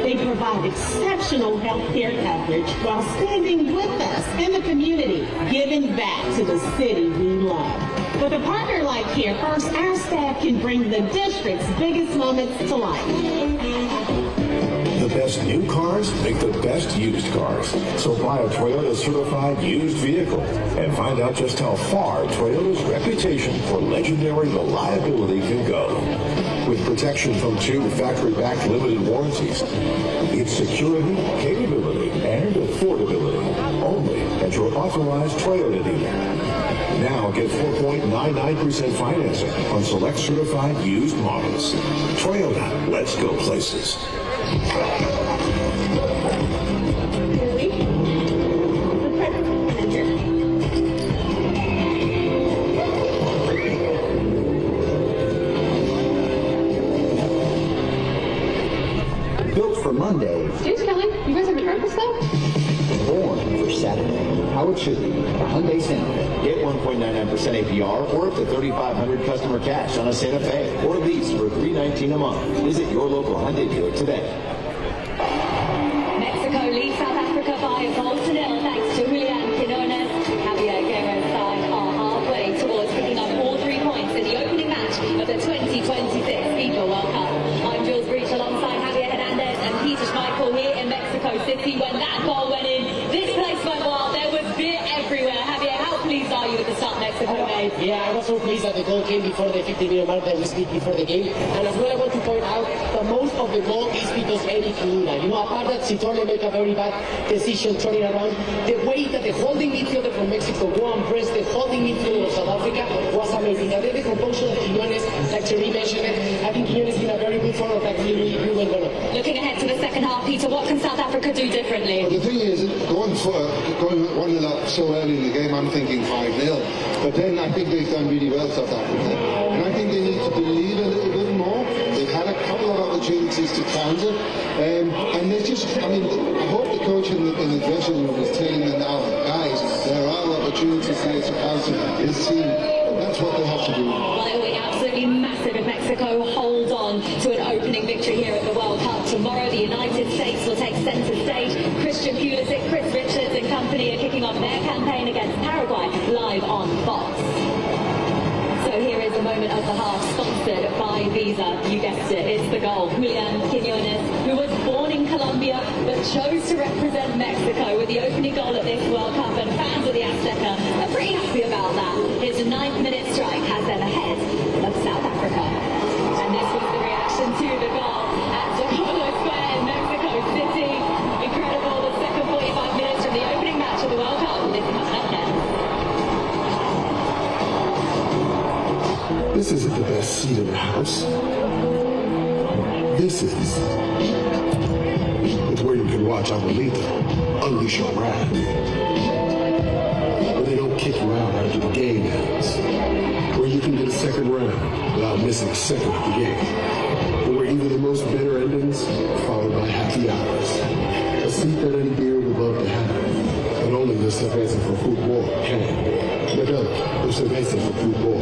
They provide exceptional health care coverage while standing with us in the community, giving back to the city we love. With a partner like CareFirst, our staff can bring the district's biggest moments to life. The best new cars make the best used cars. So buy a Toyota certified used vehicle and find out just how far Toyota's reputation for legendary reliability can go. With protection from 2 factory-backed limited warranties, it's security, capability, and affordability only at your authorized Toyota dealer. Now get 4.99% financing on select certified used models. Toyota, let's go places. Built for Monday. Jeez, Kelly, you guys have returned for stuff? Born for Saturday. How it should be. Hyundai Santa Fe. Get 1.99% APR or up to $3,500 customer cash on a Santa Fe or lease for $319 a month. Visit your local Hyundai dealer today. Mexico leads South Africa by a goal to nil thanks to Julian Quinones. Javier Guerrero's side are halfway towards picking up all 3 points in the opening match of the 2026 FIFA World Cup. I'm Jules Breach alongside Javier Hernandez and Peter Schmeichel here in Mexico City. When that goal went in, this place went wild. There was beer everywhere. Javier, how pleased are you with the start Mexico made? Yeah, I was so pleased that the goal came before the 15-minute mark that we speak before the game. And as well, I want to point out that most of the goal is because Eric Luna. You know, apart that Citorne made a very bad decision turning around, the way that the holding midfielder from Mexico go and press the holding midfielder of South Africa was amazing. And then the composure of Quinones, like Thierry mentioned it, I think Quinones did a very good form of that really well done. Looking ahead to the second half, Peter, what can South Africa do differently? Well, the thing is, going 1-0 up so early in the game, I'm thinking 5-0. But then I think they've done really well, South Africa. And I think they need to believe a little bit more. They've had a couple of opportunities to counter. And they just, I mean, I hope the coach in the dressing room is telling them now, guys, there are opportunities here to counter this team. And that's what they have to do. Well, it will be absolutely massive if Mexico hold on to an opening victory here at the World Cup. Tomorrow, the United States will take centre stage. Christian Pulisic, Chris Richards and company are kicking off their campaign against Paraguay live on Fox. So here is a moment of the half, sponsored by Visa. You guessed it, it's the goal. Julian Quinones, who was born in Colombia but chose to represent Mexico with the opening goal at this World Cup, and fans of the Azteca are pretty happy about that. His 9th-minute strike has them ahead of South Africa. And this was the reaction to the goal at Zocalo Square in Mexico City. Incredible, the second 45 minutes from the opening match of the World Cup. This comes up next. This isn't the best seat in the house. This is. It's where you can watch Abuelita unleash your wrath. Where they don't kick you out after the game ends. Where you can get a second round without missing a second of the game. And where even the most bitter endings are followed by happy hours. A seat that any beer would love to have. And only the cerveza for football can. Medalla, the cerveza for football.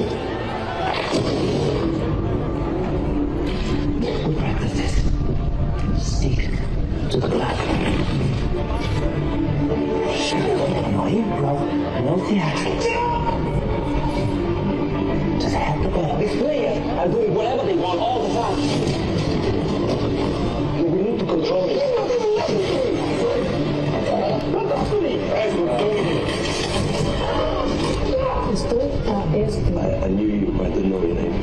We practice this. Stick to the glass. No improv, no theatrics. Just have the ball. These players are doing whatever they want all the time. We need to control it. I knew you, but I didn't know your name.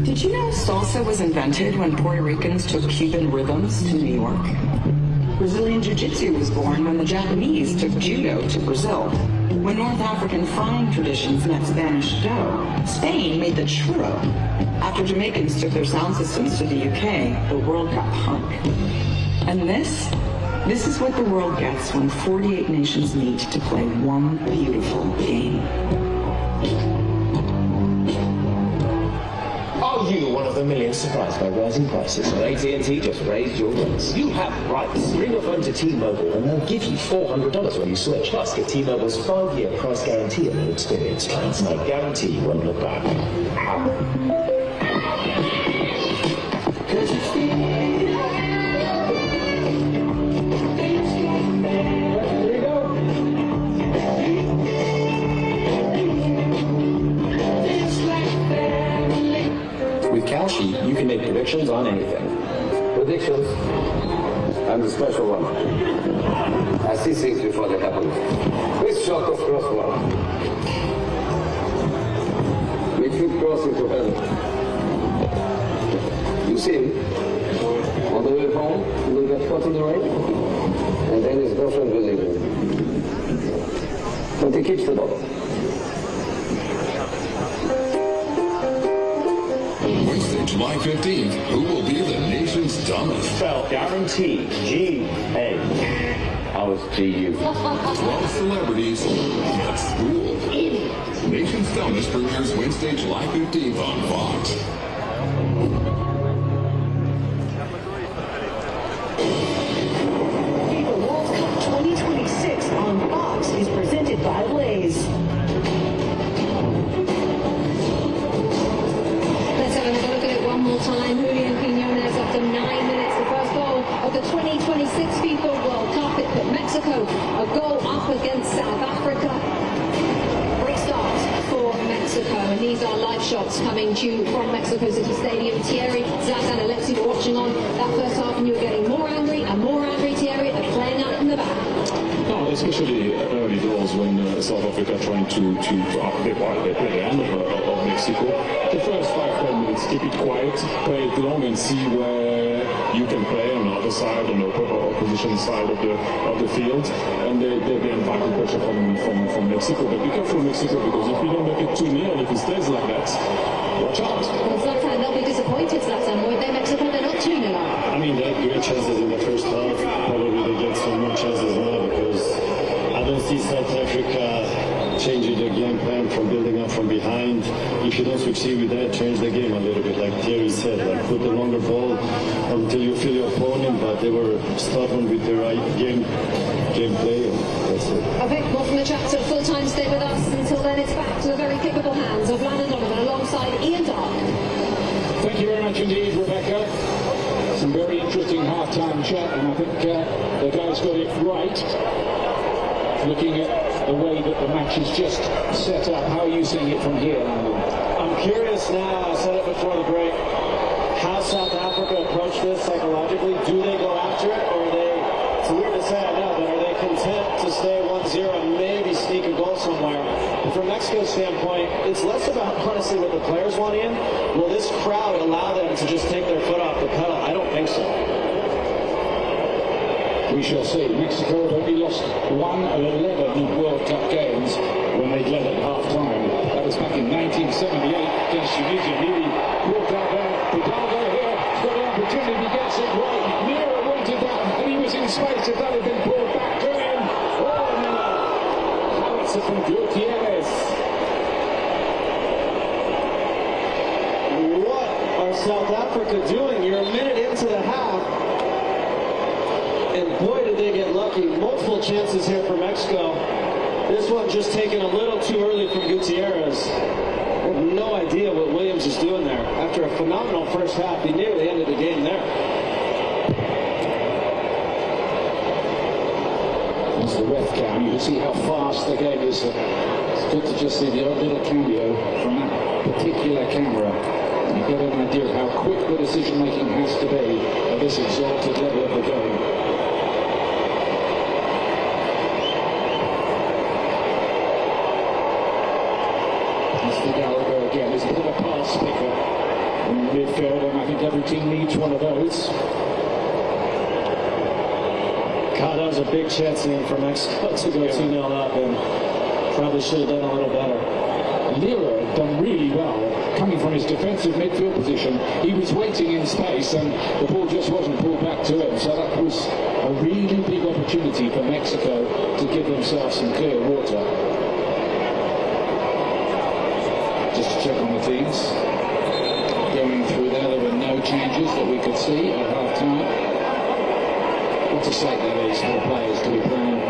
Did you know salsa was invented when Puerto Ricans took Cuban rhythms to New York? Brazilian Jiu-Jitsu was born when the Japanese took judo to Brazil. When North African frying traditions met Spanish dough, Spain made the churro. After Jamaicans took their sound systems to the UK, the world got punk. And this is what the world gets when 48 nations meet to play one beautiful game. Are you one of the millions surprised by rising prices? Well, AT&T just raised your rates. You have rights. Bring your phone to T-Mobile and they'll give you $400 when you switch. Plus, get T-Mobile's 5-year price guarantee on your experience plans. I guarantee you won't look back. You can make predictions on anything. Predictions? I'm the special one. I see things before they happen. This shot of crossbar. Midfield crossing to heaven. You see him? On the way home, he will get caught in the rain, and then his girlfriend will leave him. But he keeps the ball. Wednesday, July 15th, who will be the nation's dumbest? Spell guarantee. G-A. I was G-U. 12 celebrities get schooled. Nation's Dumbest premieres Wednesday, July 15th on Fox. The World Cup 2026 on Fox is presented by Blaze. Time, Julian Quiñones after 9 minutes, the first goal of the 2026 FIFA World Cup. It put Mexico a goal up against South Africa. Great start for Mexico, and these are live shots coming to you from Mexico City Stadium. Thierry, Zach and Alexi were watching on that first half, and you were getting more angry, Thierry, and playing out in the back. No, especially early doors when South Africa trying to up the end of Mexico. The first 5-10 minutes, keep it quiet, play it long, and see where you can play on the other side, on the opposition side of the field, and they invite the pressure from Mexico. But be careful, Mexico, because if you don't make it 2-0, if it stays like that, watch out. Well, Zlatan, they'll be disappointed, Zlatan. Won't they, Mexico? They're not 2-0 up. I mean, they had great chances in the first half. Probably they get some more chances now because I don't see South Africa changing their game plan from building up from behind. If you don't succeed with that, change the game a little bit, like Thierry said, like put the longer ball until you feel your opponent, but they were stubborn with their game play, and that's it. Okay, more from the chat, so full time, stay with us. Until then, it's back to the very capable hands of Landon Donovan alongside Ian Dark. Thank you very much indeed, Rebecca. Some very interesting half-time chat, and I think the guys got it right. Looking at the way that the match is just set up, how are you seeing it from here, Landon? I'm curious now, I said it before the break, how South Africa approach this psychologically. Do they go after it, or are they, it's weird to say, I know, but are they content to stay 1-0 and maybe sneak a goal somewhere? And from Mexico's standpoint, it's less about, honestly, what the players want in. Will this crowd allow them to just take their foot off the pedal? I don't think so. We shall see. Mexico had only lost 1 of 11 World Cup games when they led at half-time. That was back in 1978 against Tunisia. Nearly brought out there. Hidalgo here, got an opportunity, gets it right. Mira wanted that, and he was in space. If that had been pulled back to him. Oh no! Howitzer from Gutierrez. What are South Africa doing? You're a minute into the half. And boy, did they get lucky. Multiple chances here for Mexico. This one just taken a little too early from Gutierrez. I have no idea what Williams is doing there. After a phenomenal first half, he nearly ended the game there. That's the ref cam. You can see how fast the game is. It's good to just see the little cameo from that particular camera. You get an idea of how quick the decision-making has to be at this exalted level of the game. Mr. Gallagher again is a bit of a pass picker in midfield, and I think every team needs one of those. God, that was a big chance in for Mexico to go 2-0 up, and probably should have done a little better. Lira had done really well coming from his defensive midfield position. He was waiting in space and the ball just wasn't pulled back to him, so that was a really big opportunity for Mexico to give themselves some clear water. Just to check on the teams. Going through there were no changes that we could see at half time. What a sight that is for players to be playing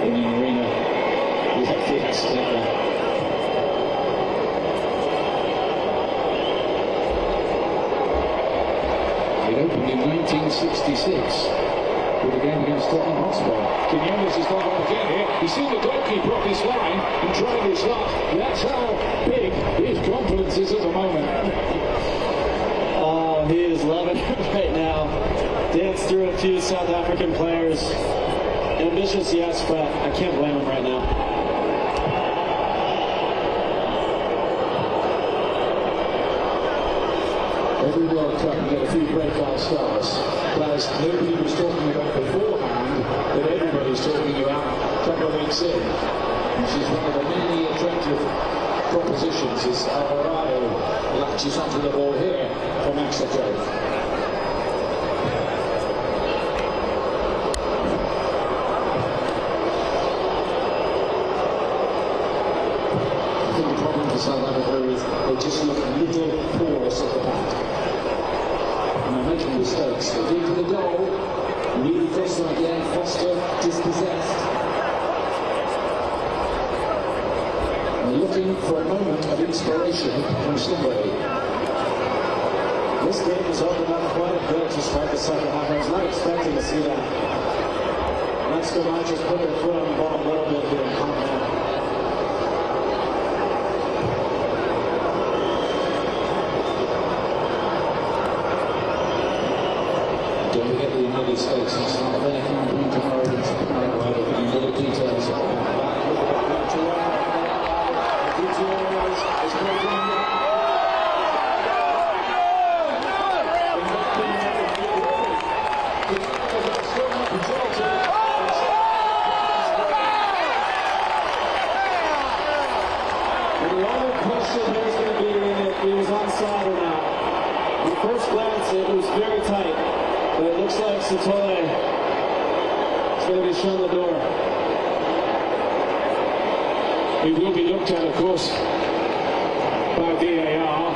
in an arena like this. It opened in 1966 with a game against Tottenham Hotspur. Quinones has gone on again here. He's seen the goalkeeper off his line and tried his luck. That's how big his confidence is at the moment. Oh, he is loving it right now. Danced through a few South African players. Ambitious, yes, but I can't blame him right now. Every World Cup you get a few breakout stars. Players nobody was talking about beforehand, that everybody's talking about a couple of weeks in. Which is one of the many attractive propositions as Alvarado latches onto the ball here for Mexico. I think the problem for South Africa is they just look a little porous at the back. And they're making mistakes. They get to the goal, really Foster again, Foster dispossessed. And they're looking for a moment of inspiration from somebody. This game has opened up quite a bit to start the second half. I was not expecting to see that. Mexico might just put their foot on the ball a little bit here and calm down. Don't forget the United States is not there campaign tomorrow against Paraguay, and little details about that. He was onside or not. At first glance, it was very tight, but it looks like Sotole is going to be shown the door. He will be looked at, of course, by VAR.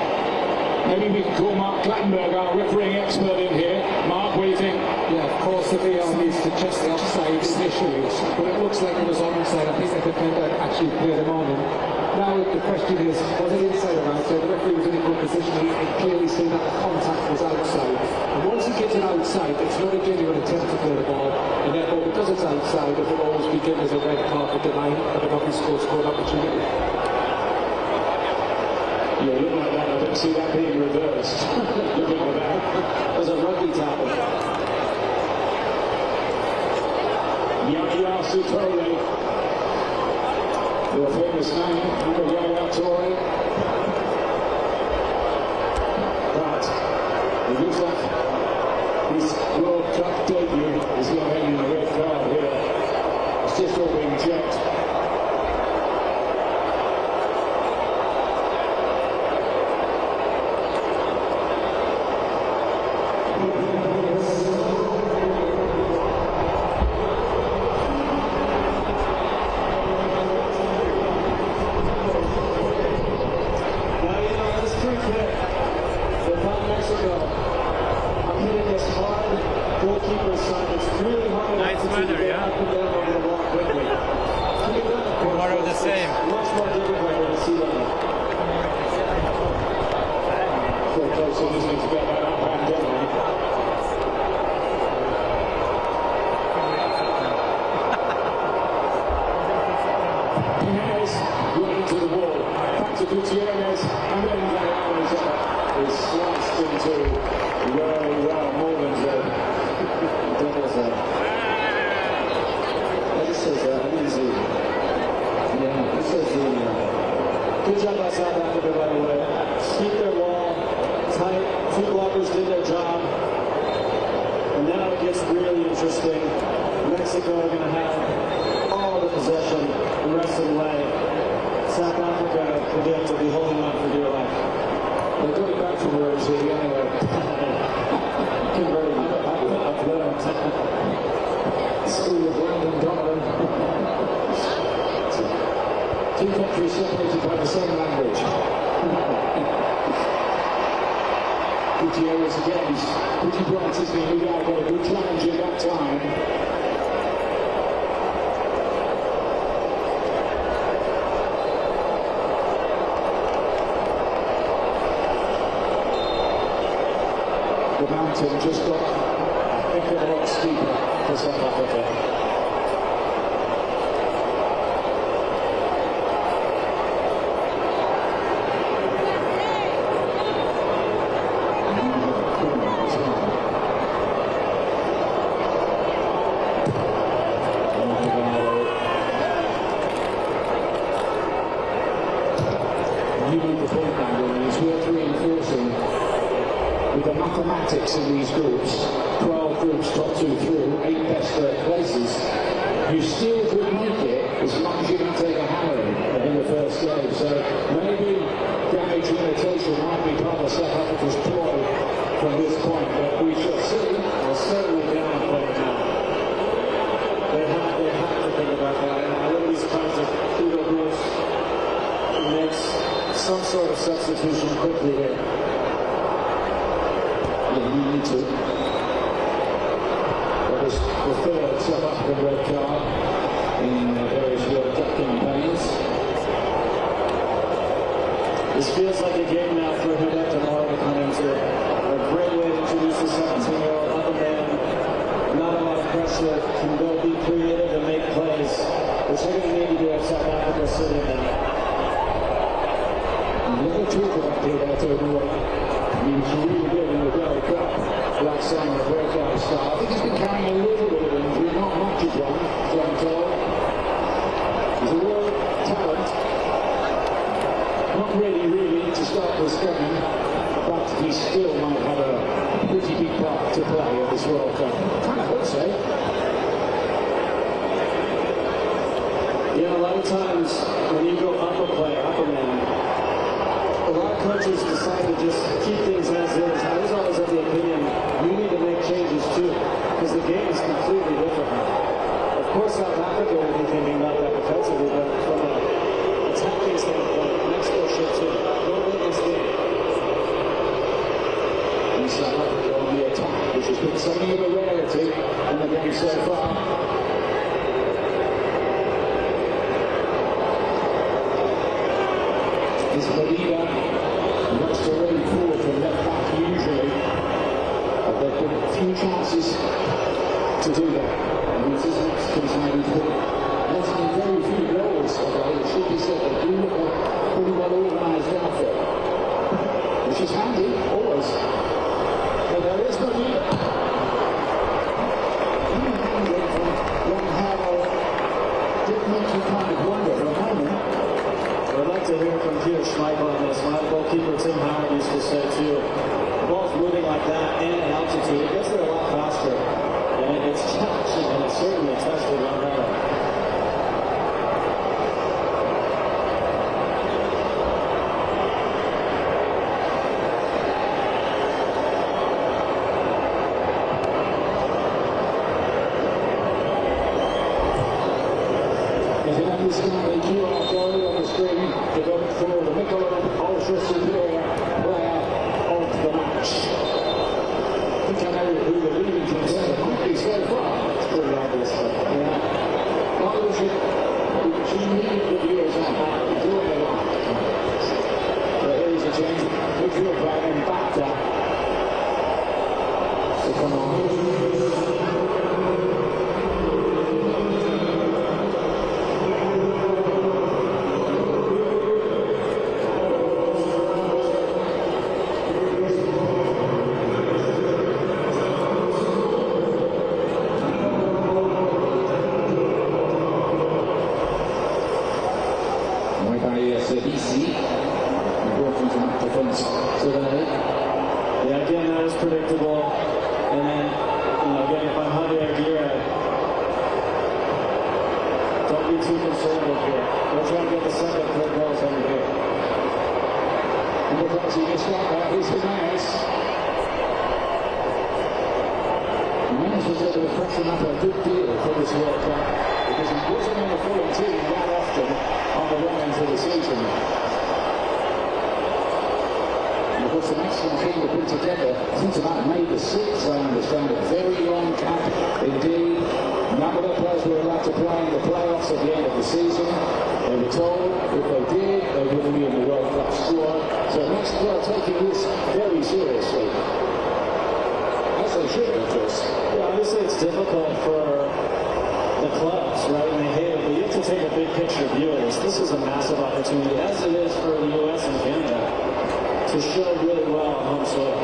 Maybe we can call Mark Clattenburg, our refereeing expert, in here. Mark, what do you think? Yeah, of course the VAR needs to check the offside initially, but it looks like it was onside. I think the defender actually cleared him on him. Now the question is, was it inside or outside? The referee was in a good position. He clearly seen that the contact was outside. And once he gets it outside, it's not a genuine attempt to clear the ball. And therefore, because it's outside, it will always be given as a red card for denying an obvious score opportunity. Yeah, look like that. I don't see that being reversed. Look like that. There's a rugby tackle. Yaya Sotole, your famous name, number Yaya Toure. But it looks like his World Cup debut is going to end in a red card here. It's just all being checked. Good job by South Africa, by the way. Keep their wall tight. Two blockers did their job. And now it gets really interesting. Mexico are going to have all the possession the rest of the way. South Africa predict to be holding on for dear life. They're going back from words here anyway. Converting I've learned. School of London Donovan. Two countries separated by the same language. Gutierrez against pretty bright has been Ugai, got a good challenge at that time. The mountain just got a lot steeper for South Africa. Mathematics in these groups, 12 groups, top 2 through, 8 best places, you still could make it as long as you don't take a hammering in the first game. So maybe damage limitation might be part of South Africa's ploy from this point, but we shall see. They're certainly downplaying now. They have to think about that. And I wouldn't be surprised if Hugo Bruce makes some sort of substitution quickly here. You need to. That was the third South African red card in various World Cup campaigns. This feels like a game now for Hidek tomorrow to come into. A great way to introduce the 17-year-old up and down. Not a lot of pressure, can go be creative and make plays, which they're going to need to do at South Africa City now. Never talk about Hidek he was really good in the World Cup last summer, a breakout star. I think he's been carrying a little bit of injury, not much of one, so I'm told. He's a real talent. Not really to start this game, but he still might have a pretty big part to play at this World Cup. Kind of would say. Yeah, a lot of times when you go up a player, up a man, a lot of coaches decide to just keep things as is. I was always of the opinion you need to make changes too, because the game is completely different now. Of course, South Africa will be thinking about that defensively, but from an attacking standpoint, Mexico should too. Don't win this game. And South Africa on the attack, which has been something of a rarity in the game so far. Is Medina wants to run forward from left back usually, but there have been a few chances to do that. And this is Mexican side who's put less than very few goals, although it should be said they do look a pretty well organised outfit, which is handy, always. But there is Medina. Young Harrow did make you kind of wonder for a moment. I'd like to hear from Peter Schmeichel on this. My goalkeeper Tim Howard used to say too, the ball's moving like that and at altitude, it gets there a lot faster. And it's challenging and it's certainly tested on Howard. Away by DC. Working from that defence today. Yeah, again, that was predictable. And then, again, if I'm Javier Aguirre, don't be too conservative here. We're trying to get the second, third goals over here. And because he missed out there, here's Jimenez. Jimenez was able to press him up a good deal for this World Cup because he wasn't in the Fulham team that often on the run into the season. Because the Mexican team have been together since about May the 6th, I understand. A very long camp indeed. None of the players were allowed to play in the playoffs at the end of the season. They were told if they did, they wouldn't be in the World Cup squad. So Mexico are taking this very seriously. As they should, of course. Yeah, obviously it's difficult for the clubs, right? And they hate it, but you have to take a big picture view of this. This is a massive opportunity, as it is for the U.S. and Canada, to show really well on home soil.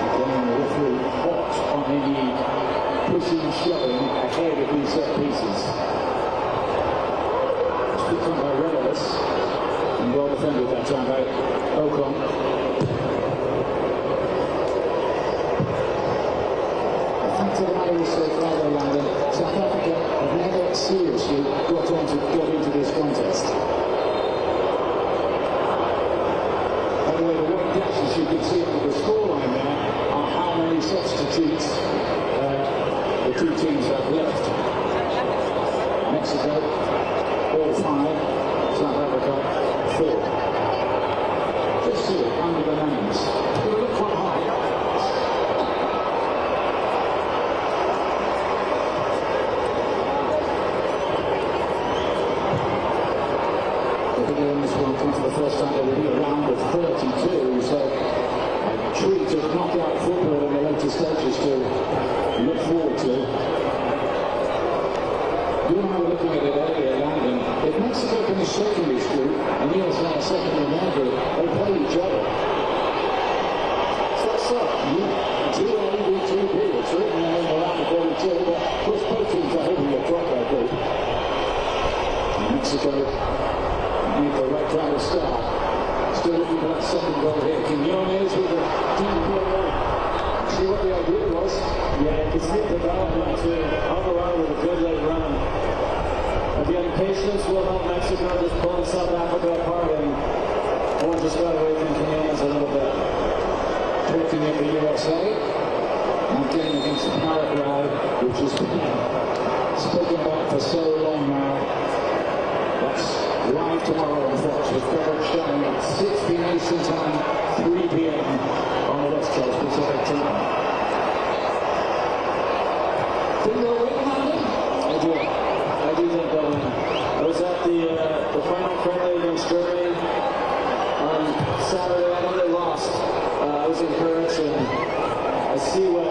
Again, the referee hot on any pushing and shoving ahead of these set pieces. It's picked up by Revelis. And well defended that time by Ocon. The fact of the matter is so far, though, Landon, South Africa have never seriously got into this contest. By the way, the white dashes you can see under the scoreline there are how many substitutes the two teams have left. Mexico, all 5. South Africa, 4. Just see it under the names. It's going to look quite high. The video on this one comes for the first time. There will be a round of 32, so a treat of knockout football in the later stages to look forward to. You and I were looking at it earlier, Landon. If Mexico can second this group and USA are second in their group, they play each other. So that's up. Yeah. 2A, 2B. It's written in the round of 32, but of course both teams are hoping to drop their group. And Mexico need the right kind of start. Still looking for that second goal here. Quiñones with a deep ball. See what the idea was. Yeah, you can see the development too. Alvarado with a good late run. Again, patience will help Mexico just pulling South Africa apart, and one just got away from Quiñones a little bit. Looking at the USA, and getting against Paraguay, which has been spoken about for so long now. That's live tomorrow on Fox with coverage starting at 6 p.m. Eastern Time, 3 p.m. on the West Coast Pacific Time. Think they'll win, Landon? I do think they'll win. I was at the final friendly against Germany on Saturday. I know they lost. I was encouraged, and I see what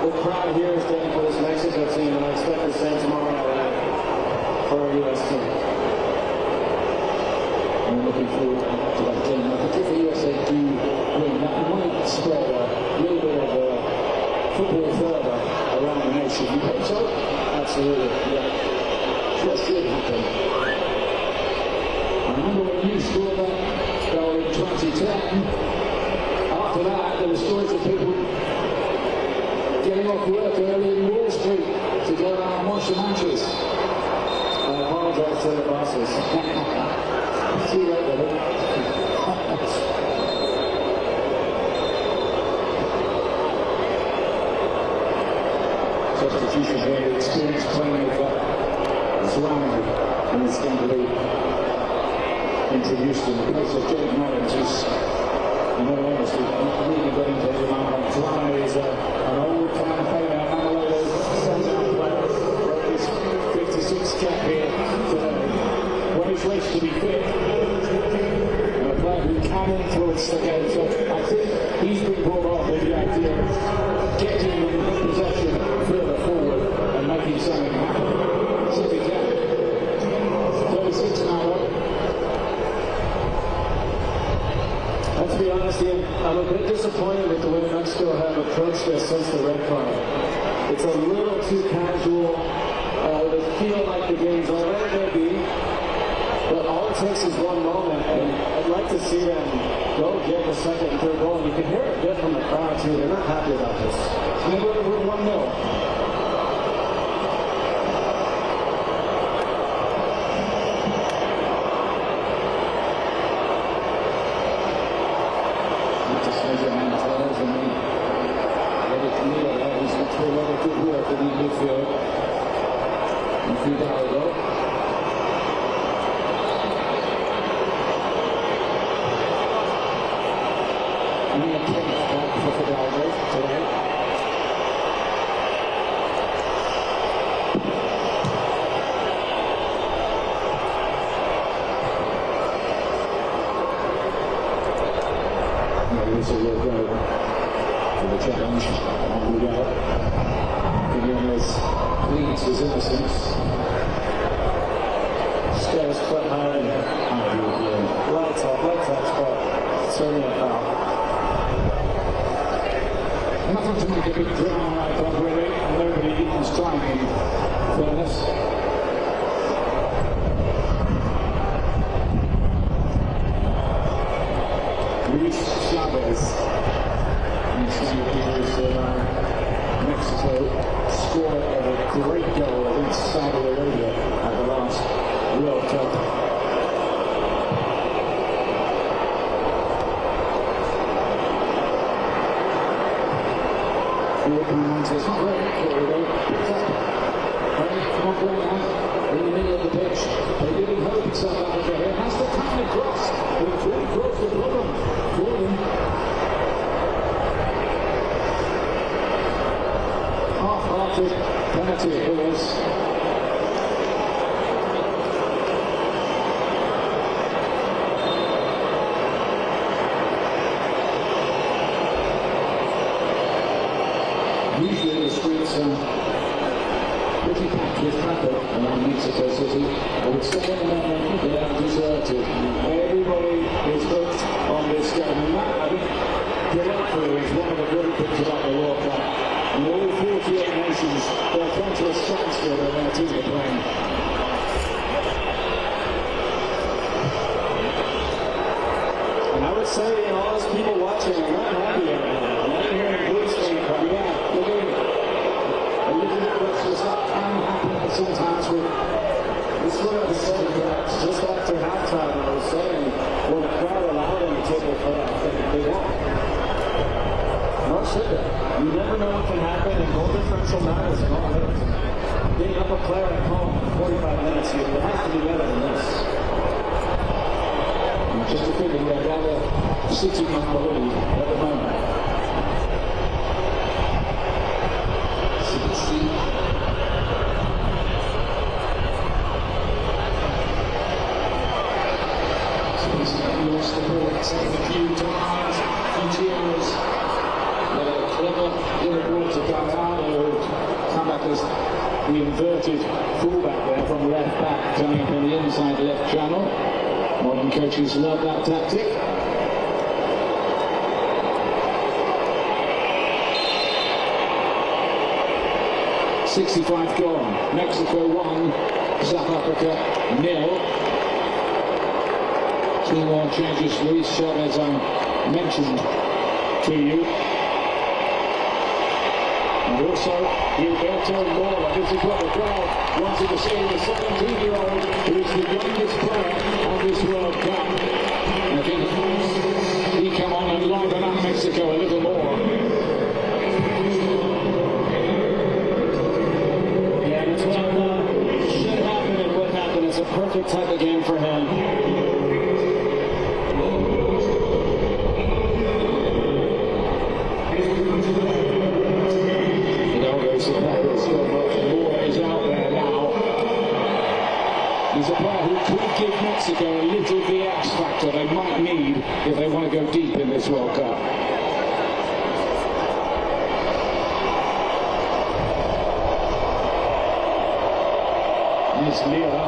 the crowd here is getting for this Mexico team, and I expect the same tomorrow night for our U.S. team. I'm looking forward to that game. I think if the USA do win, that might spread a little bit of football further around the nation. You think so? Absolutely, yeah. That should happen. I remember when you scored that goal in 2010. After that, there were stories of people getting off work early in Wall Street to go around and watch the matches. I apologize to the bosses. See you later. Substitution here, the experience playing with Zwan, and it's going to be introduced in the place of Jake Mullins, who's, in all honesty, not really got into him. Zwan is an old campaigner, Manolo's centre player, his 56 cap here today. When he's ready to be fit, and a player who can influence the game, so I think he's been brought on with the idea of getting possession further forward and making something happen. See if he can. Steve, I'm a bit disappointed with the way Mexico have approached this since the red card. It's a little too casual. They feel like the game's already going to be, but all it takes is one moment, and I'd like to see them go get the second and third goal. And you can hear it a bit from the crowd too. They're not happy about this. We're 1-0. This will work out for the challenge. On we go. Quinones pleads his innocence. Stays foot high. Lights off, but certainly a foul. Nothing to make a big drama out of, really. Nobody is trying, in fairness. Mexico scored a great goal against Saudi Arabia at the last World Cup. It's not great, here we go. Not going out in the middle of the pitch. They didn't hope South Africa here. Has the time across, but it's really close to the bottom. Falling. Half-hearted penalty it was. Usually the streets are pretty packed with traffic around Mexico City. I would say they have deserted. Everybody is hooked on this game. And that, I think, delightfully is one of the great things about the World Cup. And all 48 nations, they're trying to a standstill when their teams are playing. And I would say, all those people watching are not happy right now. I'm not hearing blue screen coming back. Look at it. A little bit of just that can happen sometimes with this one of the second backs, just after halftime, I was saying, when the crowd allowed them to take their foot off, they won't. Nor should they. You never know what can happen, and goal differential matters in all minutes. Being up a player at home for 45 minutes, it has to be better than this. Just a feeling they're rather sitting on the lead at the moment. Lost the ball a few times. Gutierrez, clever little ball to Gallardo. Come back as the inverted fullback there from left back, coming up in the inside left channel. Modern coaches love that tactic. .65 gone. Mexico 1, South Africa 0. Two more changes. Luis Chavez, I mentioned to you. And also, Gilberto Mora. This is what the crowd wanted to see. The 17-year-old who is the youngest player of this World Cup. I think he come on and liven up Mexico a little more. Yeah, it's what should happen and what happened. It's a perfect type of game for him. He's a player who could give Mexico a little of the X factor they might need if they want to go deep in this World Cup. Here's Lira.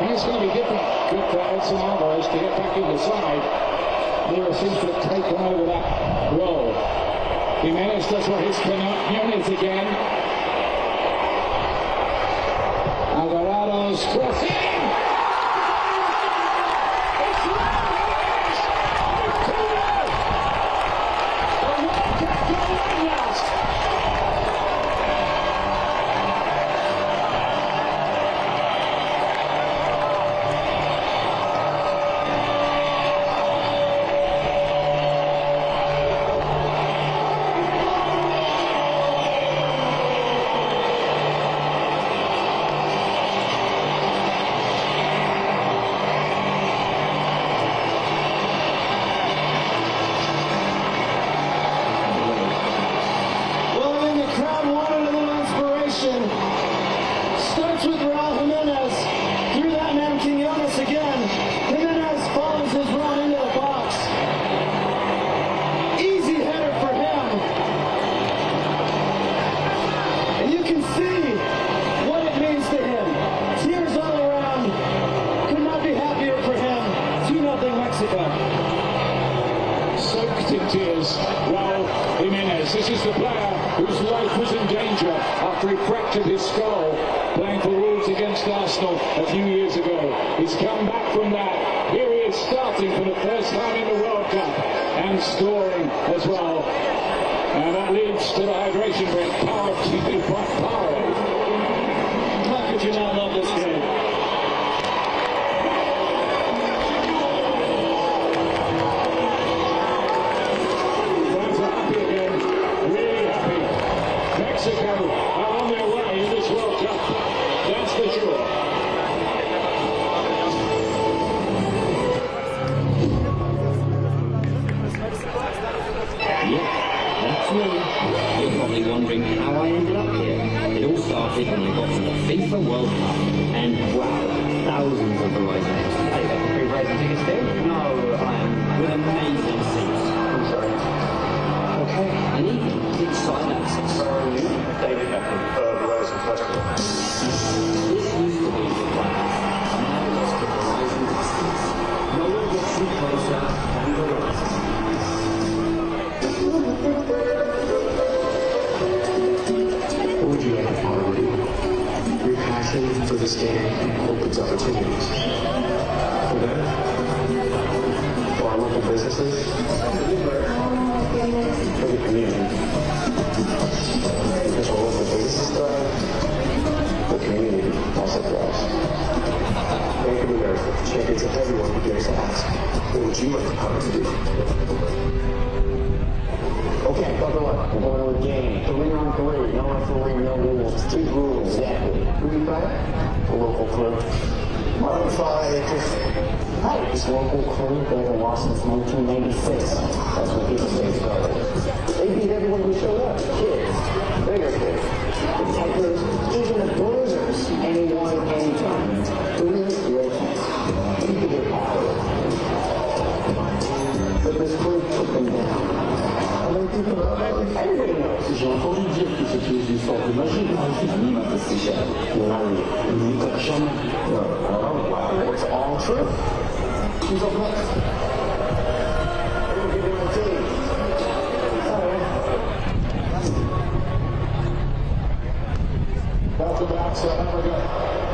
He's going to be different. Good for Edson Alvarez to get back in the side. Lira seems to have taken over that role. Jimenez does what his Quiñones again. Alvarado's crossing. This is the player whose life was in danger after he fractured his skull playing for Wolves against Arsenal a few years ago. He's come back from that. Here he is starting for the first time in the World Cup and scoring as well. And that leads to the hydration break. Power TV Powerade. How could you not love this game? Mexico are on their way in this World Cup, that's for sure. Yeah, that's me. You're probably wondering how I ended up here. It all started when we got to the FIFA World Cup, and wow, thousands of the right names. Hey, that's a free ride ticket still? No, I am with amazing seats. I'm sorry. Okay, and even kids side access. David Beckham, third rows of question. This used to be the plan. Now it's the horizon distance. No one gets you closer than the horizon. What would you like to follow with? Your passion for this game opens opportunities. For them? For our local businesses? For the community. Because our local businesses thrive, the community also thrives. Bank of America champions of everyone who dares to ask, what would you like the power to do? Okay, buckle up. We're going to a game. 3-on-3. No referee, no rules. 2 rules. Exactly. Who you fight? A local crew. Maroon 5. Hi. This local crew they've been watching since 1996. That's when people say started. They beat everyone who showed up. Kids. Bigger kids. The Titans. Even the Bruisers. Anyone, anytime. 3 real chance. Keep their power. But this crew took them down. J'ai entendu dire que c'était une sorte de magie. No, it's all true. Who's up next? Welcome back, South Africa.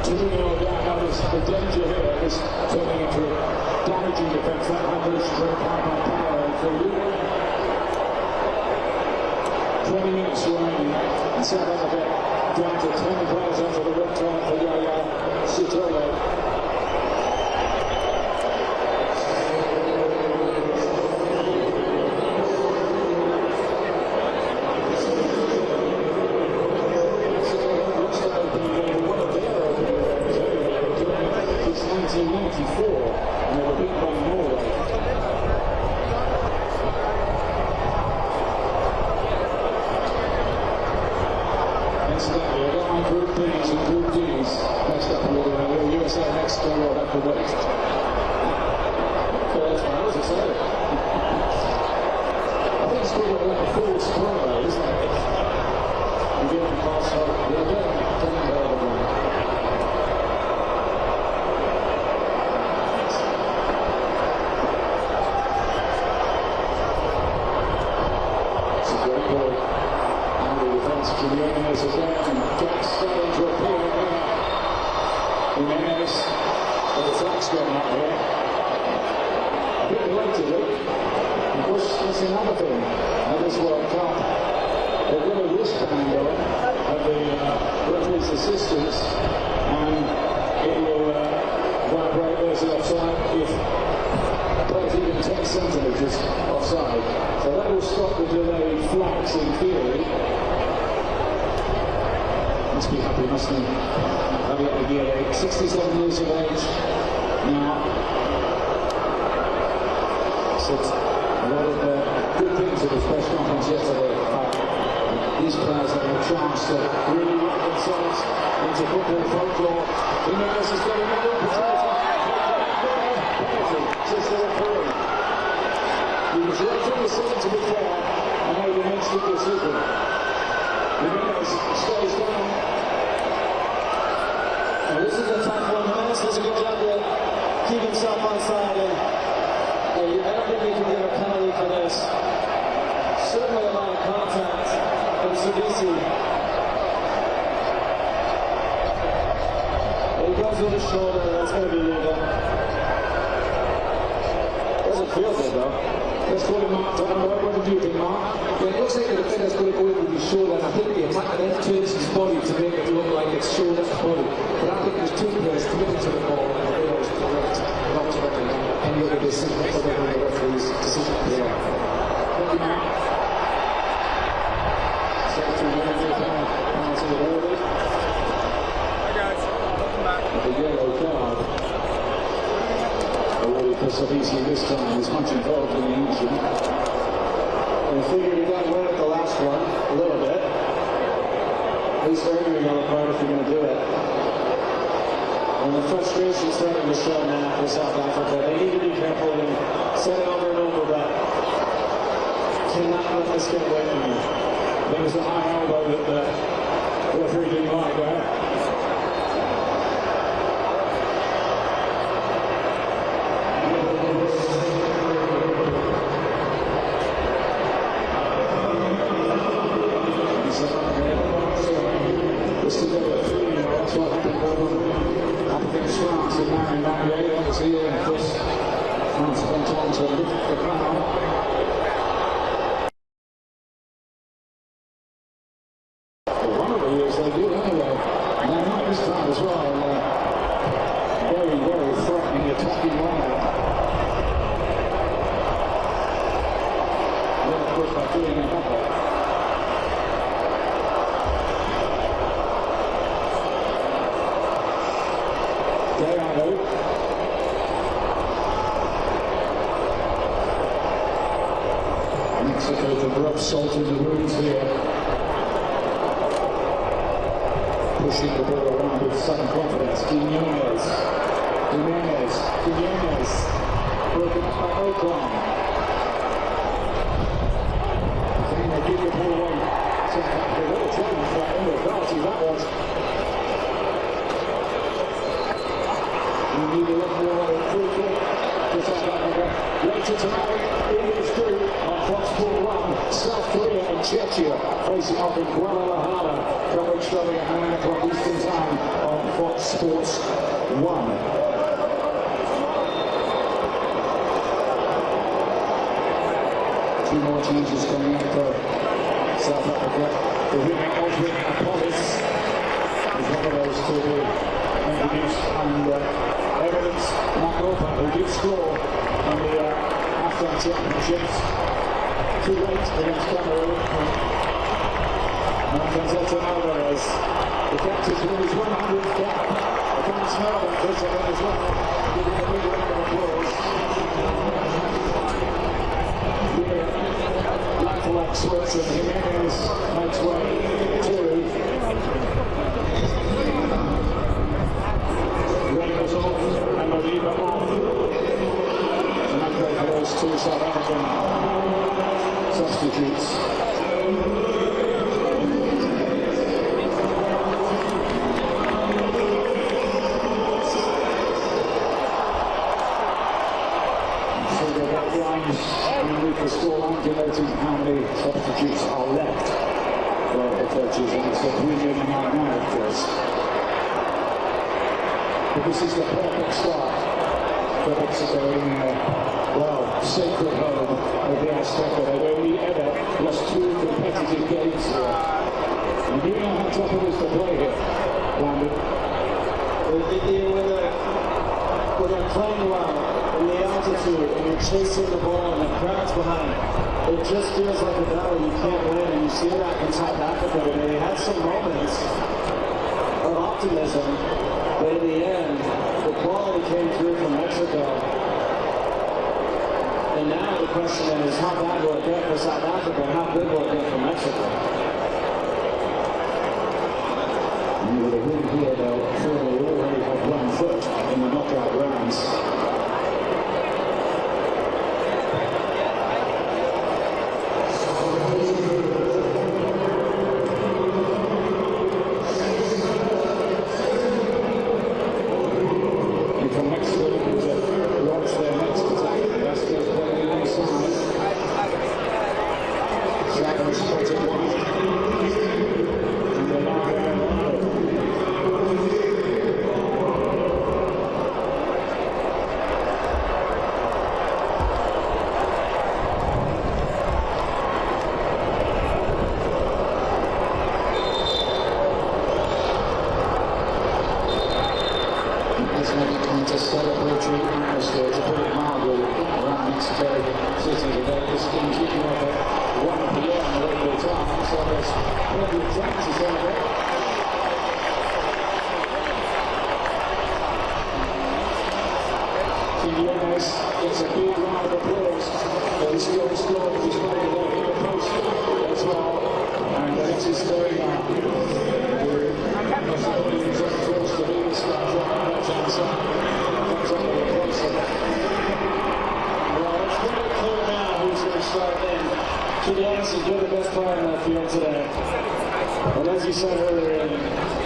2-0 down. Notice the danger here is turning into damaging defense. That Hunter's straight power for you. 20 minutes remaining, and South Africa down to 10 players onto the red card for Yaya Sitole. It's 1994, and they were beaten by Norway. Incidentally, I got my Group B's and Group D's messed up with the USA Mexico World Cup of West. So that's fine, I was excited. I think it's called like a fool's promo, isn't it? You get the pass up, you're getting the other one. And the flag's going up here. A bit belatedly. Of course, that's another thing at this World Cup. They've got a wristband on of the referee's assistants, and it will vibrate as an offside if perhaps even 10 centimetres offside. So that will stop the delayed flags in theory. Must be happy, mustn't he? Having up the gear 8, 67 years of age now. Said a lot of good things at his press conference yesterday. These players have a chance to really work themselves into football folklore. Jimenez has got another opportunity. Says the referee. He was right from the scene, to be fair, and made an instant decision. Jimenez stays down. Well, this is a tough one. Jimenez does a good job to keep himself on side, and I don't think we can give a penalty for this. Certainly a lot of contact from Sudisi. He goes with his shoulder, that's going to be legal. Doesn't feel good though. Let's call him Mark down. What did you think, Mark? Yeah, it looks like the defender's going to go in with his shoulder, and I think the attacker then turns his body to make it look like it's shoulder to body. But I think there's two players committed to the ball, and they always correct, not to any other decision for the referee's decision. Thank you, Mark. Secretary Manager penalty awarded. Hi guys, welcome back. The yellow card awarded for Sudisi this time. He's much involved in the action. And I figured he got away with the last one a little bit. At least earning on the part if you're going to do it. And the frustration's starting to show now for South Africa. They need to be careful and set it over and over, but cannot let this get away from you. There was a high elbow that the referee didn't like there. This is a 3-year-old, so I think up against France in 1998. That was the year, of course, France went on to lift the crown. As well, very, very threatening attacking lineup. Then, of course, by doing another. Diallo. Mexico to rub salt in the wounds here. Pushing the ball around with sudden confidence. Quiñones. Broken up by Ocon. Can they give the ball away? A little challenge for that penalty that was. We need a lot more free kick for South Africa. Later tonight, it is through on Fox Sport 1. South Korea and Czechia facing off in Guadalajara. Coverage starting at 9 o'clock Eastern Time on Fox Sports 1. Two more changes coming up for South Africa. The winning Oswin Apollos is one of those to be introduced, and evidence Mark Roper, who did score on the AFCON Championships too late against Cameroon. And Francisco Alvarez, the captain, with his 100th cap. I can't smell that this one as well. Giving a big round of applause. Here, Blacklock sweats and Jimenez makes way to Reynolds off and Oliva off. And that goes for those two South African substitutes. The scoreline denoting how many substitutes are left for the coaches, and it's a 3-9 now, of course. But this is the perfect start for Mexico in sacred home of the Azteca. They've only ever lost 2 competitive games here. And you know how tough it is to play here, Landon. When they're playing well, in the altitude, and you're chasing the ball, and the crowd's behind, it just feels like a battle you can't win, and you see that in South Africa. I mean, they had some moments of optimism, but in the end, the quality came through from Mexico. And now the question is, how bad will it get for South Africa, and how good will it get for Mexico? And with a win here, they'll clearly already have 1 foot in the knockout rounds.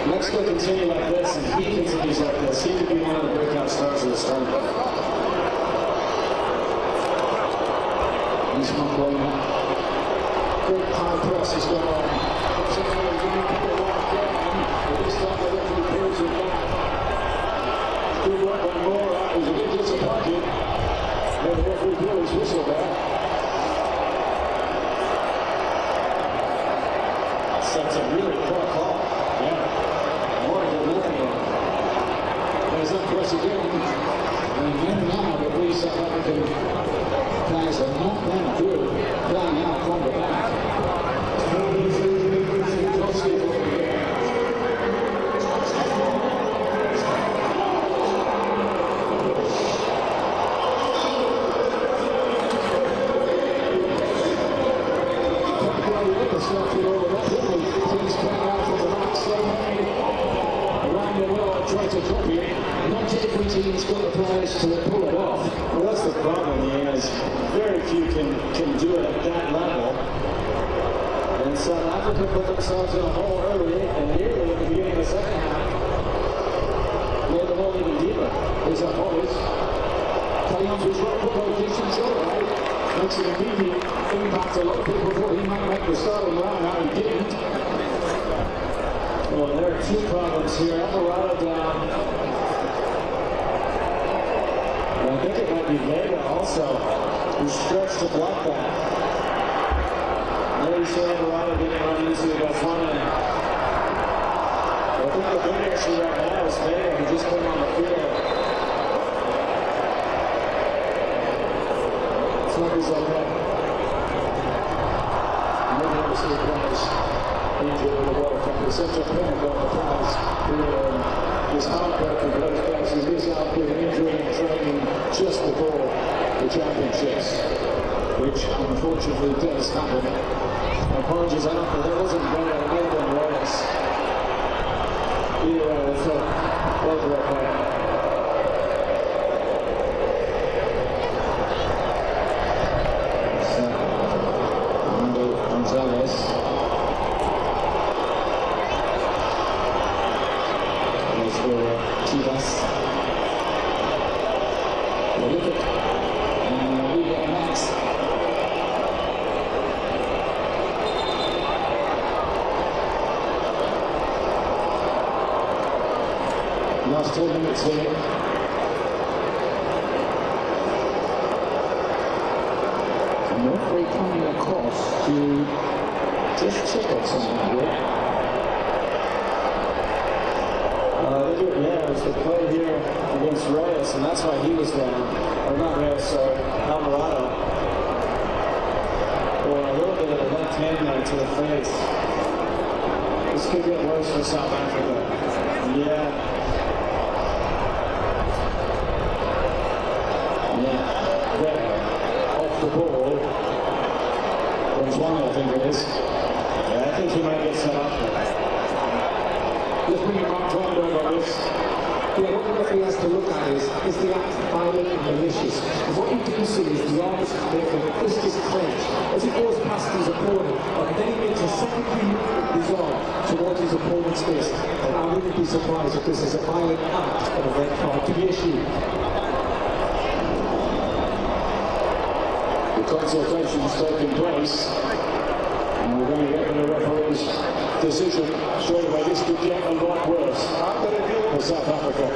Mexico continue like this, and he continues like this, he could be one of the breakout stars of the tournament. He's not going up. Great high press is going on. This time the referee pulls it back. Good work on Mora. He's a bit disappointed. And the referee blew his whistle there. So it's a really poor call. There's that press again. And then now the three South African players have not been good playing out from the back. Trying to copy it. Not every team's got the players to pull it off. Well, that's the problem, is very few can do it at that level. And South Africa put themselves in a hole early, and nearly at the beginning of the second half, made the hole even deeper. Here's our boys. Callion's was right for location, so right. Makes an immediate impact. A lot of people thought he might make the starting line-out, and didn't. Well, there are 2 problems here. Alvarado down. And I think it might be Vega also, who stretched to block that. There you see Alvarado getting run into by Fana. I think the big issue right now is Vega, who just came on the field. It's not his okay. Maybe we'll see players injured with the World Cup. It's such a pain about the players who is heartbroken for those guys who miss out with an injury and training just before the championships, which unfortunately does happen. Apologies, I don't think that wasn't Vega, it may have been Reyes. Either way, let's hope both are okay. Gonzalez. There's for Chivas. Look at and we get Max. last 10 minutes here. And the referee coming across to just check on something here. Yeah, it was the play here against Reyes, and that's why he was down. Or not Reyes, sorry, Alvarado. Or a little bit of a left hand there to the face. This could get worse for South Africa. Yeah. There, off the ball. One, I think it is. Yeah, I think he might get set up there. Let's bring him back to hand over this. Yeah, what the referee has to look at is the act violent and malicious. And what you do see is the arms make a fist clench as he goes past his opponent, and then he makes a secondary move with his arm towards his opponent's fist. And I wouldn't be surprised if this is a violent act and a red card to be issued. The consultation's taking place, and we're going to get the referee's decision straight away. This could get a lot worse for South Africa.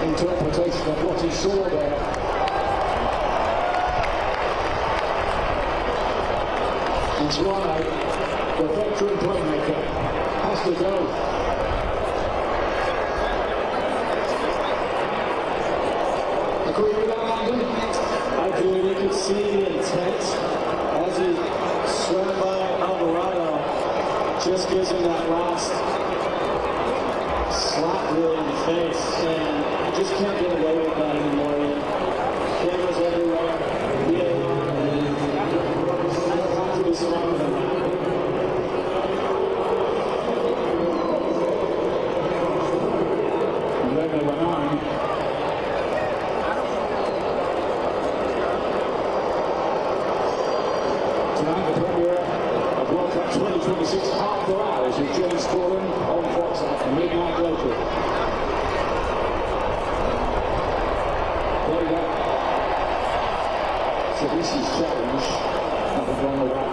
Interpretation of what he saw there. That's why the veteran playmaker has to go. Agree with that, London? I do. You can see the intent as he swam by Alvarado. Just gives him that last slap really in the face, and you just can't get away with that anymore. Cameras everywhere. You have to be smarter than that. And then number 9. Tonight the premiere of World Cup 2026 After Hours with James Corrin on Fox at midnight local. There we go. So this is challenge. Nothing wrong with that.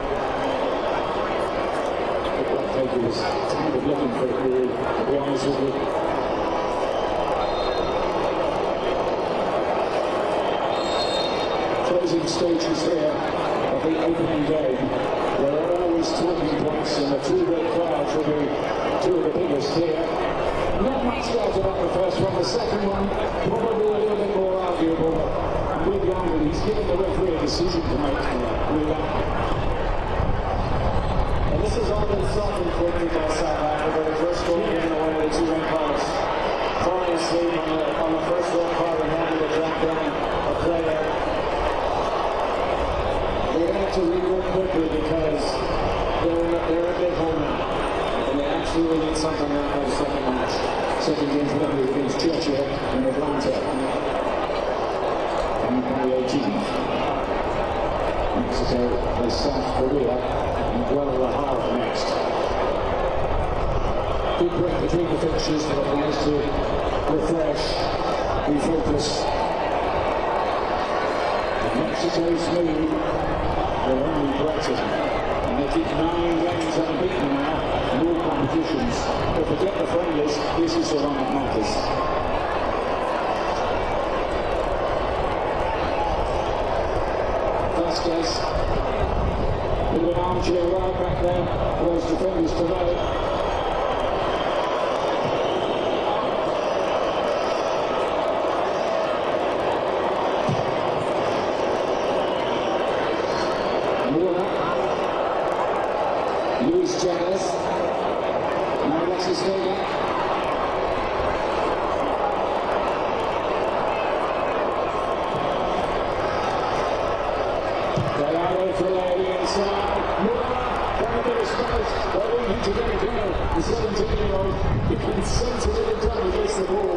The black paper was kind of looking for it really, to be honest with you. Closing stages here of the opening game. There are always talking points, and the two red crowds will be two of the biggest here. Not much doubt about the first one. The second one, probably a little bit more arguable. With Young, he's given the referee a decision to make with that. And this has all been self-inflicted by South Africa. The first goal given away to the two red cards. Falling asleep on the first red card and having to drop down a player. They're going to have to rework quickly because they're a big hole now. And they absolutely need something out of the second match. Second game for them against Churchill in Atlanta. On the 18th. Mexico plays South Korea and Guadalajara next. Good break between the fixtures for the players to refresh, refocus. Mexico's lead will only greater, and they keep 9 games unbeaten now in all competitions. But forget the friendlies, this is the one that matters. Vasquez, with an armchair right back there, those defenders today. Luis Jazz, now Alexis Vega. Gallardo for Lady inside. Muller, trying to get his The 17-year-old, he's been centimetre down against the ball.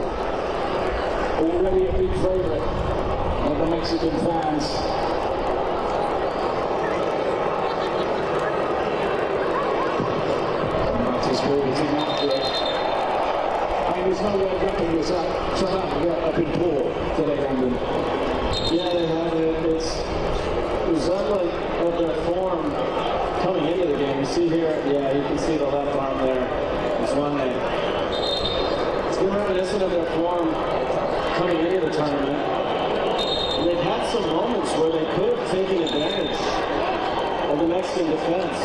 Already a big favourite of the Mexican fans. His ball is immaculate. I mean, there's no way of wrapping this up. South Africa have been poor today, Brandon. Yeah, they have it. It's resembling of their form coming into the game. You see here, yeah, you can see the left arm there. It's one day. It's been reminiscent of their form coming into the tournament. And they've had some moments where they could have taken advantage of the Mexican defense.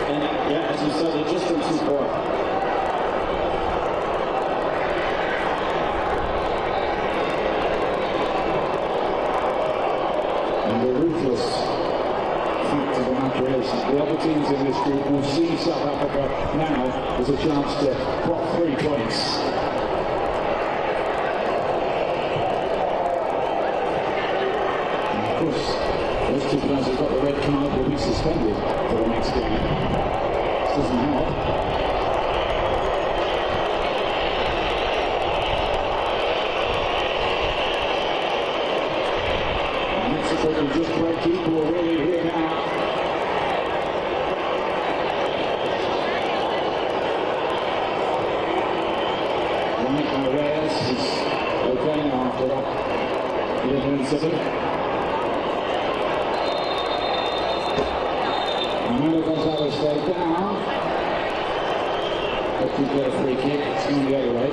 And yeah, as you said, they've just been too poor. And the ruthless fact of the matter is, the other teams in this group will see South Africa now as a chance to clock 3 points. And of course, those two players who've got the red card will be suspended for the next game. This doesn't help. Mexico can just break equal really here now. Ramon Reyes is okay now after that little incident. Ramon Gonzalez stayed down. But he's got a free kick. It's going the other way.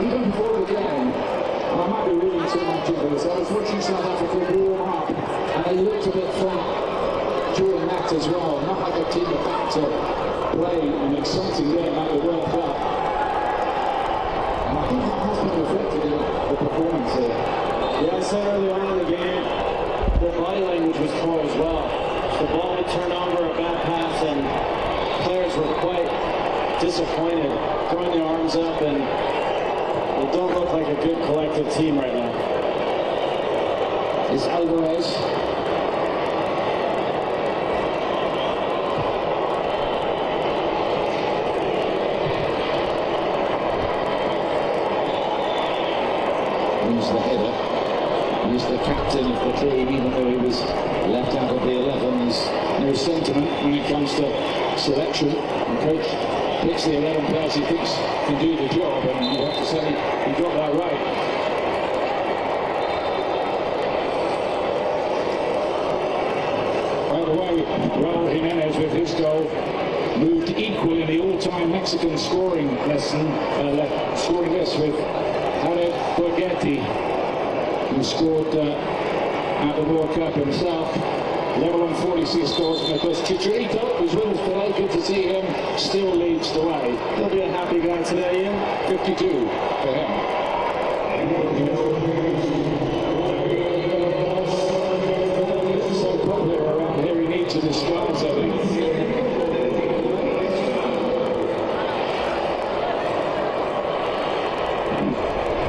Even before the game, I might be reading too much into this. I was watching South Africa warm up, and they looked a bit flat during that as well. Not like a team about to play an exciting game at the World Cup. And I think that has been reflected in the performance here. Yeah, I said early on in the game, their body language was poor as well. The ball would turn over, a bad pass, and players were quite disappointed, throwing their arms up, and they don't look like a good collective team right now. It's Alvarez. Wins the header. He's the captain of the team, even though he was left out of the 11. There's no sentiment when it comes to selection. The coach picks the 11 players he thinks can do the job, and you have to say he got that right. By the way, Raul Jimenez with his goal moved equal in the all-time Mexican scoring list with Jared Borghetti, who scored at the World Cup himself. Level on 46 goals, and of course Chicharito, who's with us today, good to see him, still leads the way. He'll be a happy guy today, Ian. 52 for him. So popular around here, he needs a disguise, I think.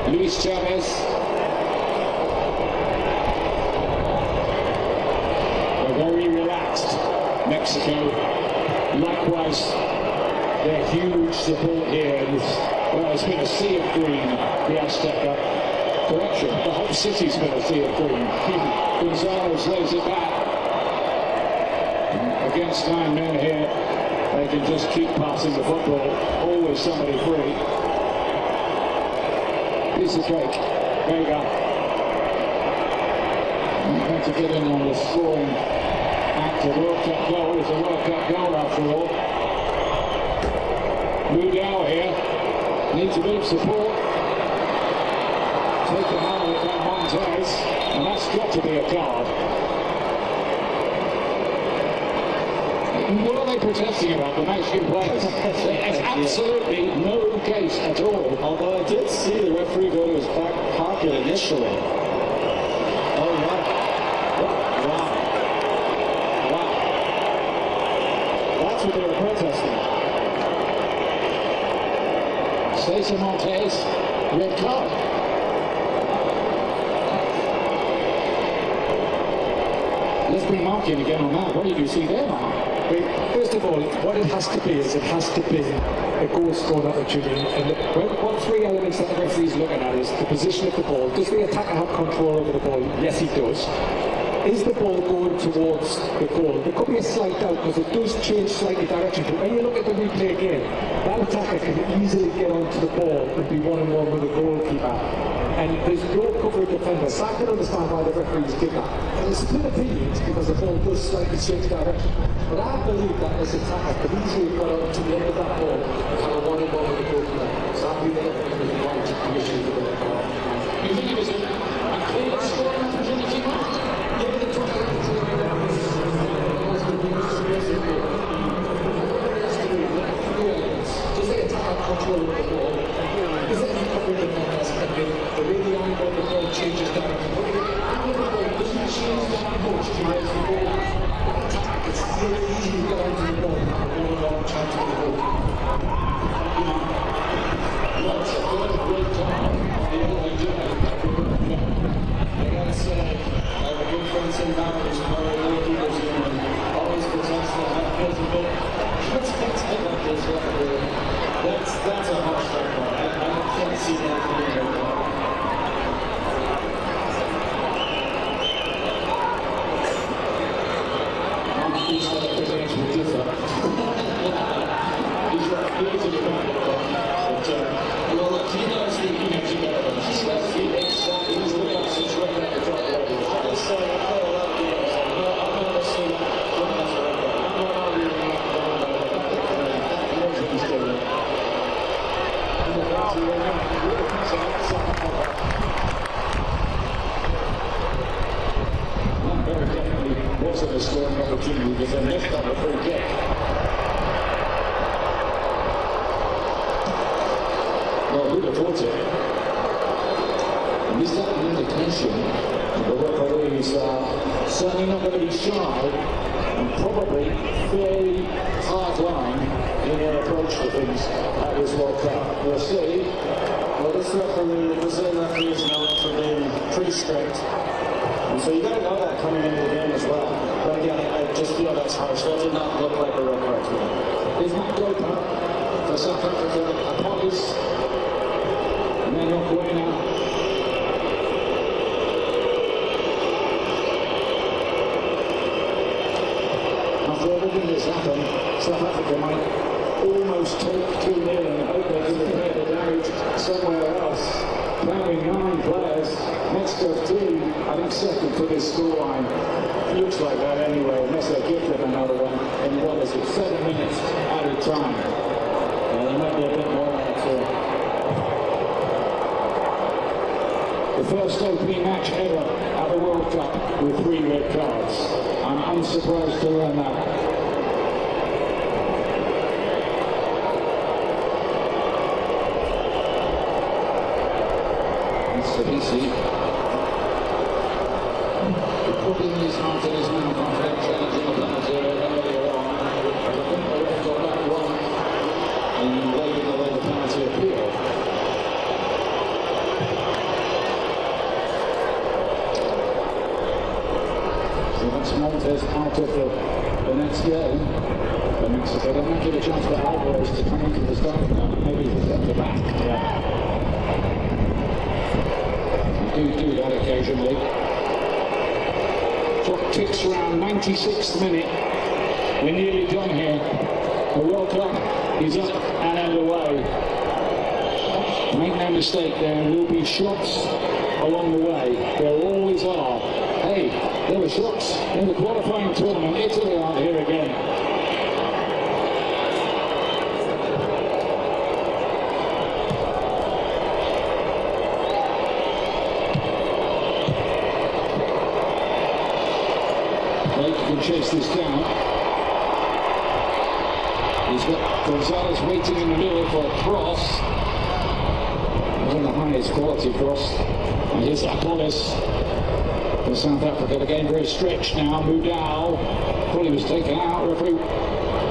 Luis Chavez. Very relaxed Mexico. Likewise, their huge support here. Well, it's been a sea of green, the Azteca. Correction, the whole city's been a sea of green. Gonzalez lays it back. Against 9 men here, they can just keep passing the football. Always somebody free. Piece of cake. There you go. I'm going to get in on the scoring. Act a World Cup goal. It's a World Cup goal after all. Mudau here needs a bit of support. Taken out with that Montez, and that's got to be a card. What are they protesting about, the Mexican players? It's absolutely no case at all. Although I did see the referee go to his back pocket initially. Oh, wow. Wow. Jason Montez, red card. Let's bring Mark in again on that. What did you see there, Mark? First of all, what it has to be is it has to be a goal-scoring opportunity. And one three elements that the referee's looking at is the position of the ball. Does the attacker have control over the ball? Yes, he does. Is the ball going towards the goal? There could be a slight doubt because it does change slightly direction. But when you look at the replay again, that attacker can easily get onto the ball and be one-on-one with the goalkeeper. And there's no cover defender. So I can understand why the referees did that. And it's split opinions because the ball does slightly change direction. But I believe that this attacker could easily get on to the end of that ball and have a one-on-one with the goalkeeper. So I believe the referee was right to commission the red card. You think it was a clear scoring opportunity, Mark? Does the attacker control over the ball? Is it covering the ball as the way the angle of the ball changes direction? The angle of the ball doesn't change that much towards the ball. It's very easy to get onto the ball and a long chance for the ball. That's a great card. Against the good friends and boundaries of our goalkeepers union, always protects the half a bit. That's a harsh record. I can't see that being a card. He's not a potential differ. He's right here to the back. But, well, he knows the image together. He's the best. He's right at the top level. I just say, I play a lot of games. I've never seen that. I'm not arguing that. He knows what he's doing. That very definitely wasn't a scoring opportunity because they missed on the free kick. Well, who'd have thought it? And is that an indication that the referees are certainly not going to be shy and probably fairly hard line in their approach to things at this World Cup? We'll see. Well, this referee, the Brazilian referee, is known for being pretty strict. And so you got to know that coming into the game as well. But again, I just feel that's harsh. That did not look like a red card to me. Is Matt Gopa for South Africa upon his Manuel Buena? After everything that's happened, South Africa might almost take 2-0 and hope they can repair the damage somewhere else. Playing 9 players, Mexico 2, I think second for this scoreline. Looks like that anyway, unless they give them another one. And what is it, 7 minutes at a time. There might be a bit more on that too. The first opening match ever at the World Cup with 3 red cards. I'm unsurprised to learn that. Savisi. The problem is not in his mouth after changing the penalty earlier on. I think they would have got that one and waving away the penalty appeal. So that's Montez out of the next game. The Mexico don't give a chance for Alvarez to come into the starting line. Maybe he's at the back. Yeah. Do that occasionally. Clock ticks around 96th minute. We're nearly done here. The World Cup is up and underway. Make no mistake, there will be shots along the way. There always are. Hey, there were shots in the qualifying tournament. Italy aren't here again. Chase this down. He's got Gonzalez waiting in the middle for a cross. Wasn't the highest quality cross. And here's Apolis for South Africa. The game very stretched now. Mudal. Thought he was taken out. Referee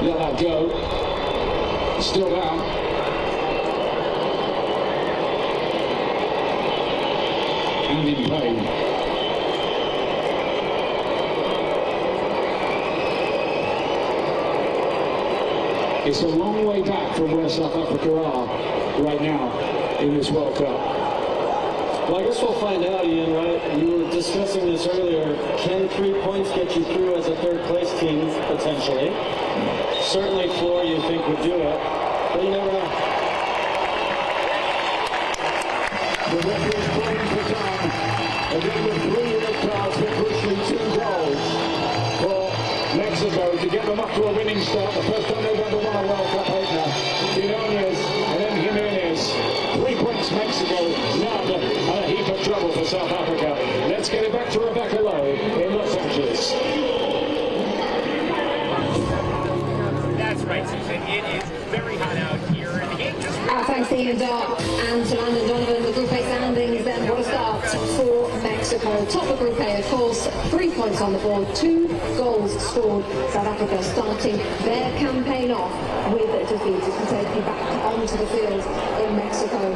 let that go. Still down. and in pain. It's a long way back from where South Africa are right now in this World Cup. Well, I guess we'll find out, Ian, right? You were discussing this earlier. Can 3 points get you through as a third-place team, potentially? Certainly 4 you think would do it, but you never know. The referee is playing for time. Again, with 3 red cards for pushing 2 goals for Mexico to get them up to a winning start. The first time they've ever won a World Cup opener. Inonez and then Jimenez. 3 points Mexico. Now a heap of trouble for South Africa. Let's get it back to Rebecca Lowe in Los Angeles. That's right, Susan. It is very hot out here. And the game just... Thanks to Ian Dark and to Landon Donovan. The Group A standings then. What a start for Mexico. Top of Group A, of course. 3 points on the board. 2 goals scored. South Africa starting their campaign off with a defeat as we take you back onto the field in Mexico.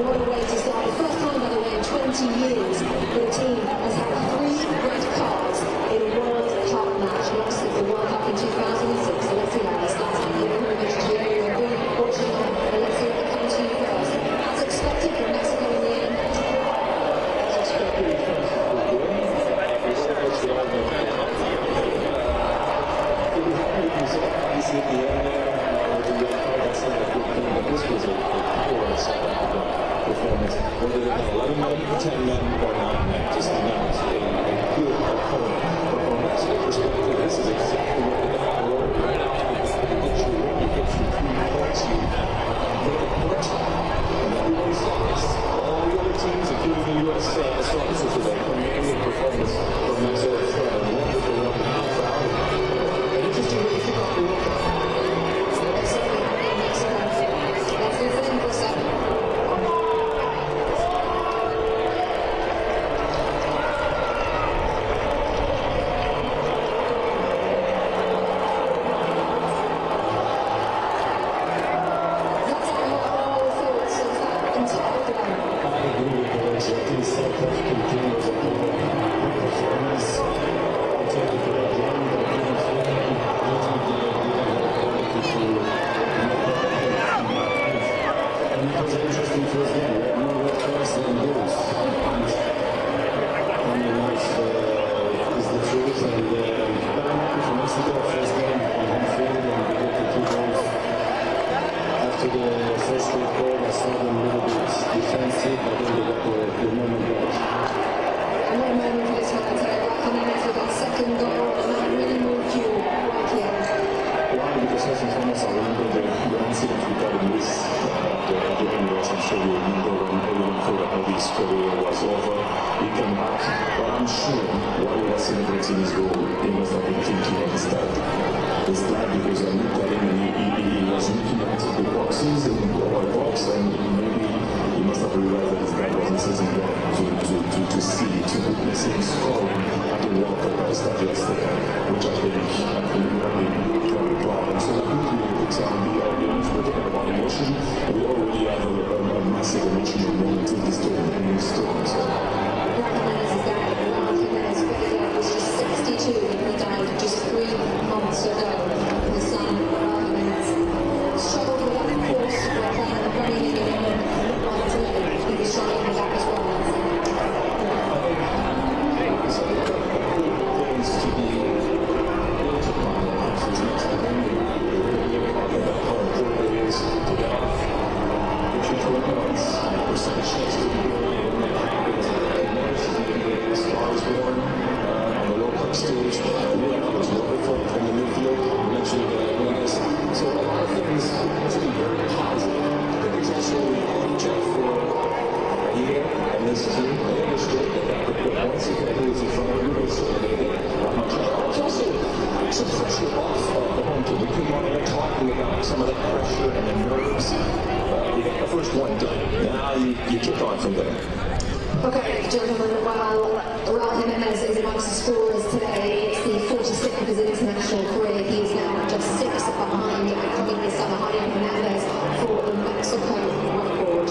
What a way to start. The first time, by the way, in 20 years that a team has had 3 red cards in a World Cup match. Lost the World Cup in 2006. So let's see how it starts. Watching, and let's see what comes to you first. As expected from Mexico in the end. Performance, whether they've got 11 men, 10 men, or 9 men, just not a good opponent performance. Perspective, this is exactly what they got to work right now. It's the picture where you get your 3 points, you make a point, and everybody stops. All the other teams, including the U.S. Stars, today, amazing performance from Mexico. Wonderful run out foul. And interesting way to kick off the World Cup. Okay, gentlemen, while Raul Jimenez is amongst the scorers today, it's the 46th of his international career. He is now just 6 behind, completely behind Hernandez for the Mexico record.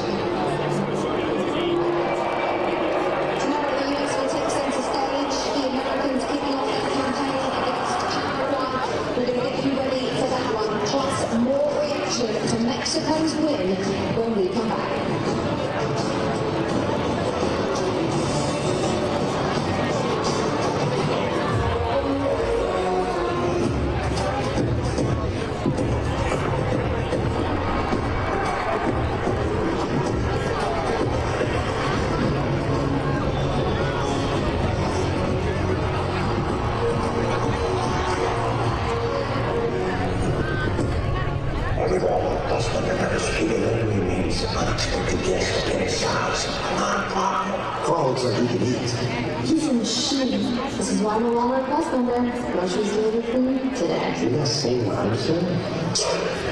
reaction to Mexico's win when we come back. Frogs are eating meat. He's a machine. This is why I'm no longer a bus member. Groceries delivered for me today. You guys see what I'm saying?